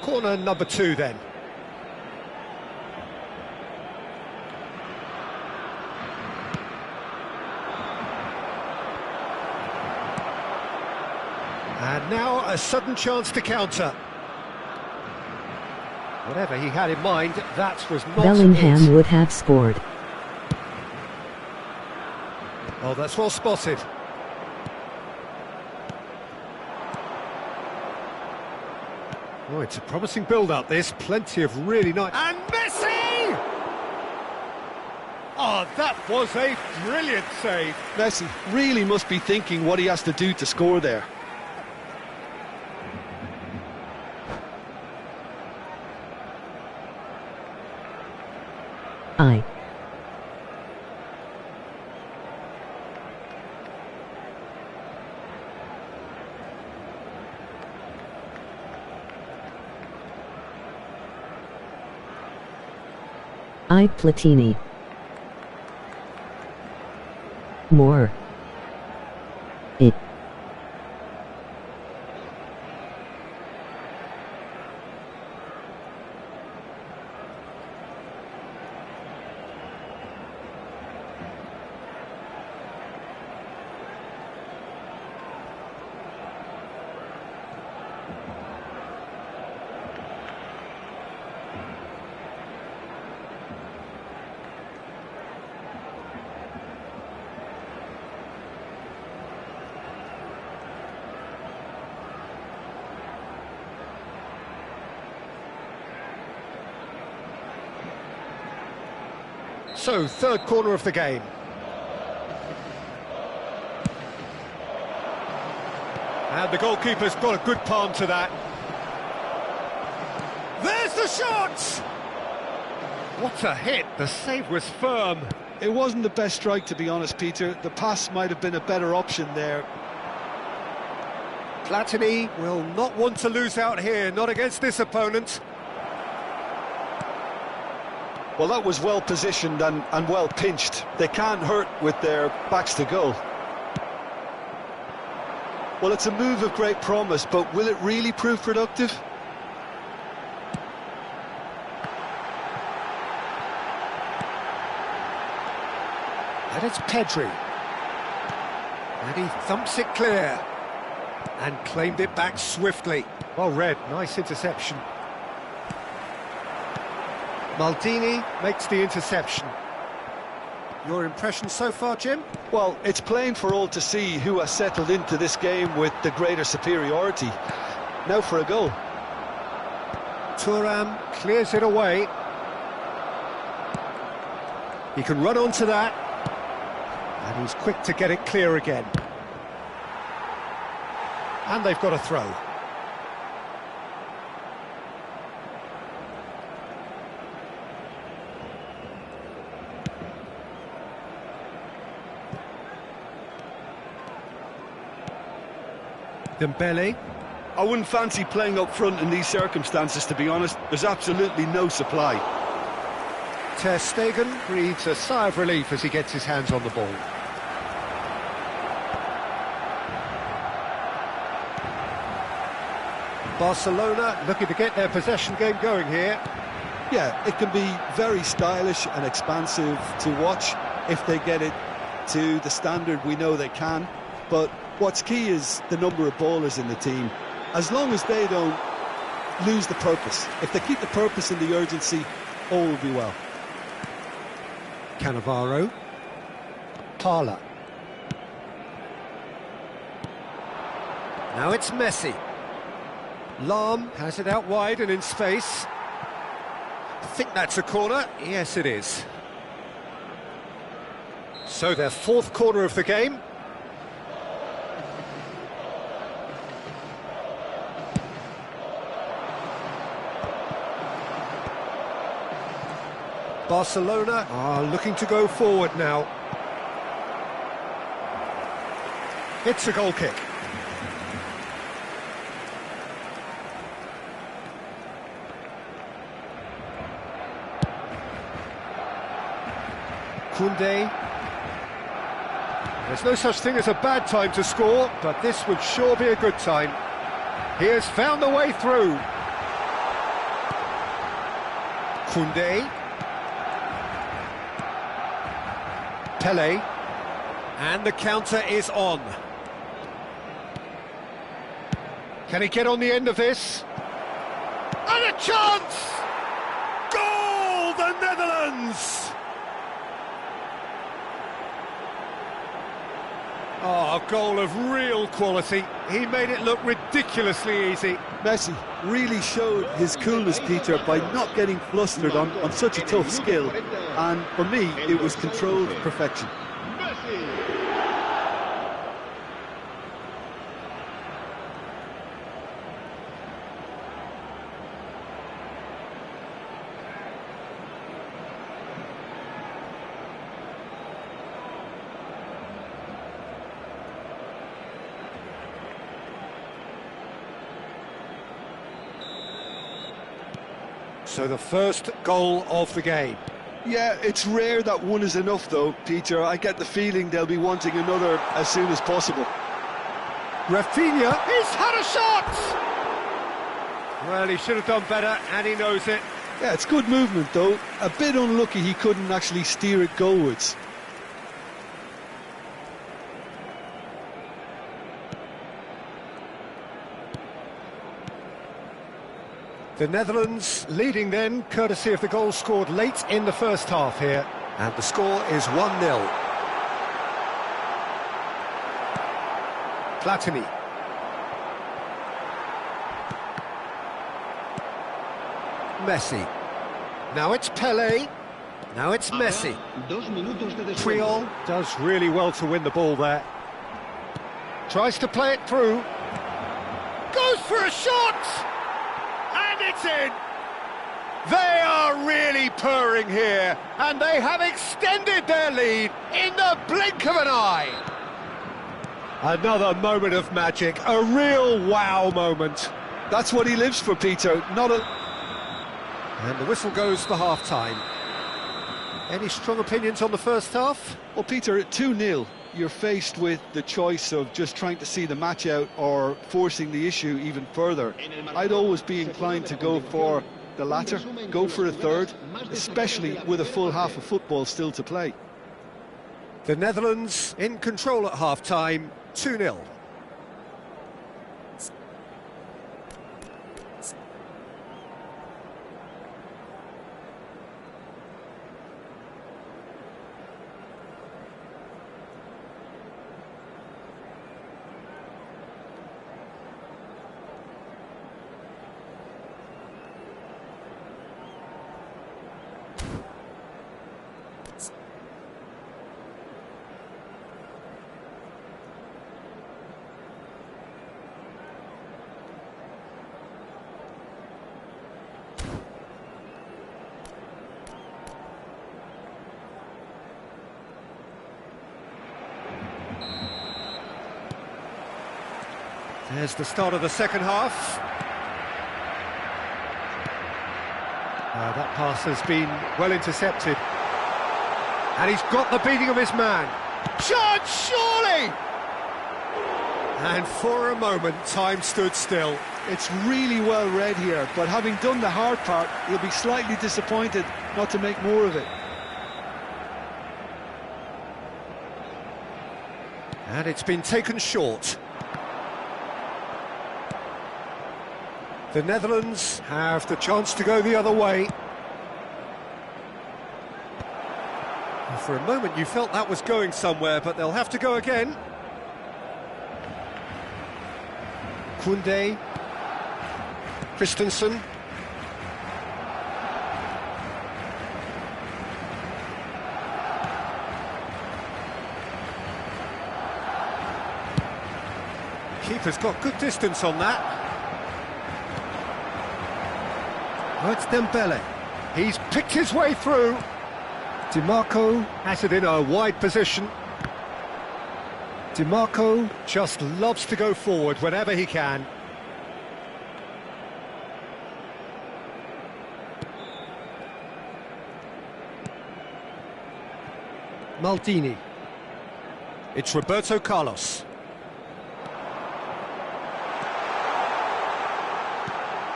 Corner number 2 then. And now a sudden chance to counter. Whatever he had in mind, that was not Bellingham it. would have scored. Oh, that's well spotted. Oh, it's a promising build-up, this. Plenty of really nice... And Messi! Oh, that was a brilliant save. Messi really must be thinking what he has to do to score there. Platini. More. It. So, third corner of the game. And the goalkeeper's got a good palm to that. There's the shot! What a hit, the save was firm. It wasn't the best strike, to be honest, Peter. The pass might have been a better option there. Platini will not want to lose out here, not against this opponent. Well, that was well positioned and well pinched. They can't hurt with their backs to goal. Well, it's a move of great promise, but will it really prove productive? And it's Pedri. And he thumps it clear. And claimed it back swiftly. Well read, nice interception. Maldini makes the interception. Your impression so far, Jim? Well, it's plain for all to see who has settled into this game with the greater superiority. Now for a goal. Thuram clears it away. He can run onto that. And he's quick to get it clear again. And they've got a throw. Dembele. I wouldn't fancy playing up front in these circumstances, to be honest. There's absolutely no supply. Ter Stegen breathes a sigh of relief as he gets his hands on the ball. Barcelona looking to get their possession game going here. Yeah, it can be very stylish and expansive to watch if they get it to the standard we know they can. But what's key is the number of ballers in the team. As long as they don't lose the purpose, if they keep the purpose and the urgency, all will be well. Cannavaro. Parla. Now it's Messi. Lahm has it out wide and in space. I think that's a corner. Yes, it is. So their fourth corner of the game. Barcelona are looking to go forward now. It's a goal kick. Koundé. There's no such thing as a bad time to score, but this would sure be a good time. He has found the way through. Koundé. Pele, and the counter is on. Can he get on the end of this? And a chance! Goal, the Netherlands! Oh, a goal of real quality. He made it look ridiculously easy. Messi really showed his coolness, Peter, by not getting flustered on such a tough skill. And for me, it was controlled perfection. So the first goal of the game. Yeah, it's rare that one is enough though, Peter. I get the feeling they'll be wanting another as soon as possible. Rafinha, he's had a shot! Well, he should have done better, and he knows it. Yeah, it's good movement though. A bit unlucky he couldn't actually steer it goalwards. The Netherlands leading then, courtesy of the goal scored late in the first half here. And the score is 1-0. Platini. Messi. Now it's Pele. Now it's Messi. Puyol does really well to win the ball there. Tries to play it through. Goes for a shot! And it's in! They are really purring here, and they have extended their lead in the blink of an eye. Another moment of magic, a real wow moment. That's what he lives for, Peter, not a... And the whistle goes for half-time. Any strong opinions on the first half? Well, Peter, 2-0. You're faced with the choice of just trying to see the match out or forcing the issue even further. I'd always be inclined to go for the latter, go for a third, especially with a full half of football still to play. The Netherlands in control at half-time, 2-0. There's the start of the second half. That pass has been well intercepted. And he's got the beating of his man. Chance, surely! And for a moment, time stood still. It's really well read here, but having done the hard part, he'll be slightly disappointed not to make more of it. And it's been taken short. The Netherlands have the chance to go the other way. For a moment you felt that was going somewhere, but they'll have to go again. Koundé. Christensen. Keeper's got good distance on that. Oh, it's Dembele. He's picked his way through. DiMarco has it in a wide position. DiMarco just loves to go forward whenever he can. Maldini. It's Roberto Carlos.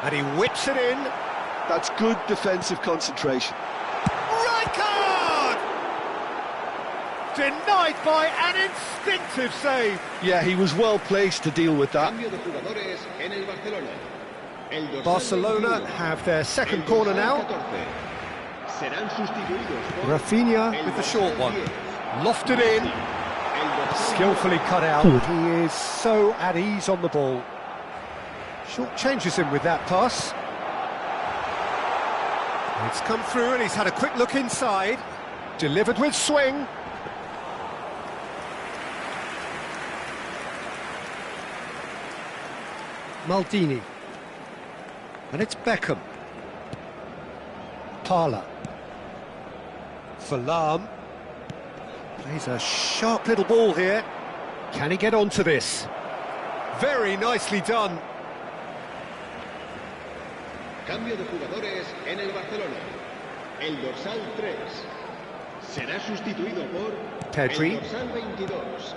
And he whips it in. That's good defensive concentration. Denied by an instinctive save. Yeah, he was well placed to deal with that. Barcelona have their second corner now. Rafinha with the short one. Lofted in. Skillfully cut out. He is so at ease on the ball. Short changes him with that pass. It's come through and he's had a quick look inside. Delivered with swing. Maldini. And it's Beckham. Parla. Falam. Plays a sharp little ball here. Can he get onto this? Very nicely done. Cambio de jugadores en el Barcelona. El dorsal 3 será sustituido por Pedri. el dorsal 22.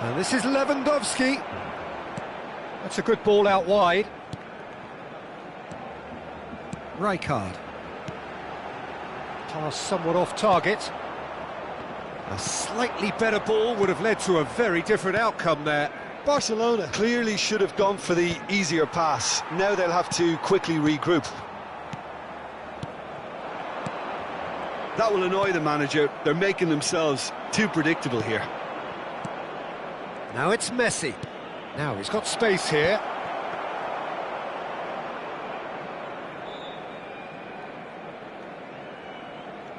And this is Lewandowski. That's a good ball out wide. Rijkaard. Pass somewhat off target. A slightly better ball would have led to a very different outcome there. Barcelona clearly should have gone for the easier pass. Now they'll have to quickly regroup. That will annoy the manager. They're making themselves too predictable here. Now it's Messi. Now he's got space here.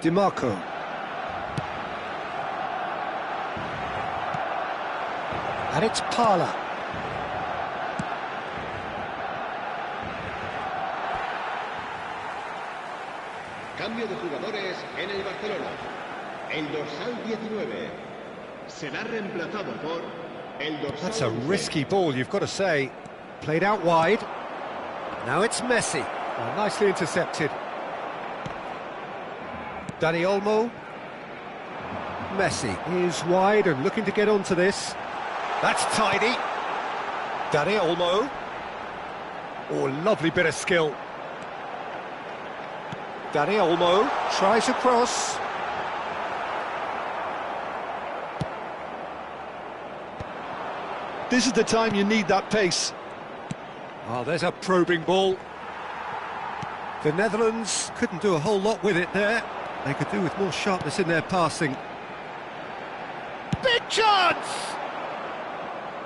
DiMarco. And it's Parla. Cambio de jugadores en el Barcelona. El dorsal 19 será reemplazado por el dorsal. That's a 11. risky ball, you've got to say. Played out wide. Now it's Messi. Nicely intercepted. Dani Olmo. Messi is wide and looking to get onto this. That's tidy. Dani Olmo. Oh, lovely bit of skill. Dani Olmo tries across. This is the time you need that pace. Oh, there's a probing ball. The Netherlands couldn't do a whole lot with it there. They could do with more sharpness in their passing. Big chance!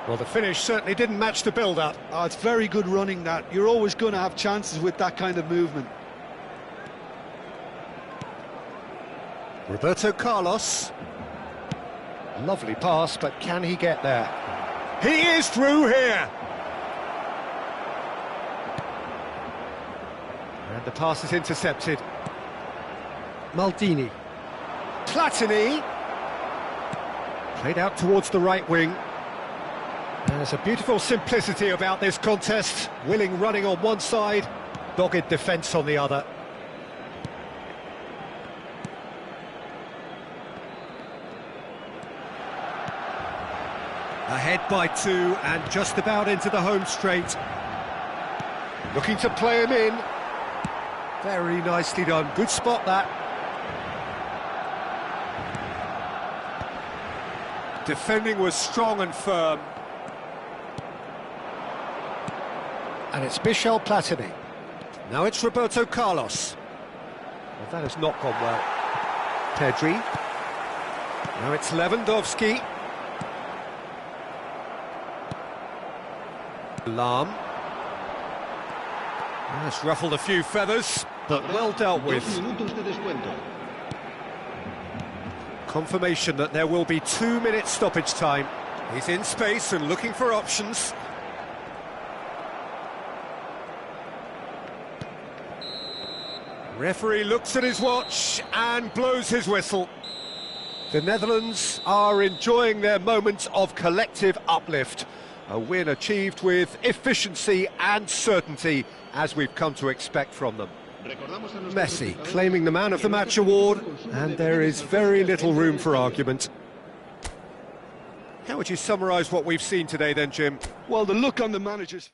Well, the finish certainly didn't match the build-up. Oh, it's very good running that. You're always going to have chances with that kind of movement. Roberto Carlos. Lovely pass, but can he get there? He is through here! And the pass is intercepted. Maldini. Platini. Played out towards the right wing. There's a beautiful simplicity about this contest. Willing running on one side, dogged defence on the other. Ahead by 2 and just about into the home straight. Looking to play him in. Very nicely done. Good spot, that. Defending was strong and firm. And it's Michel Platini. Now it's Roberto Carlos. Well, that has not gone well. Pedri. Now it's Lewandowski. Lam. That's ruffled a few feathers, but well dealt with. Confirmation that there will be 2 minutes stoppage time. He's in space and looking for options. Referee looks at his watch and blows his whistle. The Netherlands are enjoying their moment of collective uplift. A win achieved with efficiency and certainty, as we've come to expect from them. Messi claiming the Man of the Match award, and there is very little room for argument. How would you summarise what we've seen today then, Jim? Well, the look on the manager's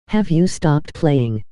Have you stopped playing?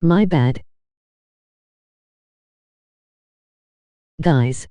My bad. Guys.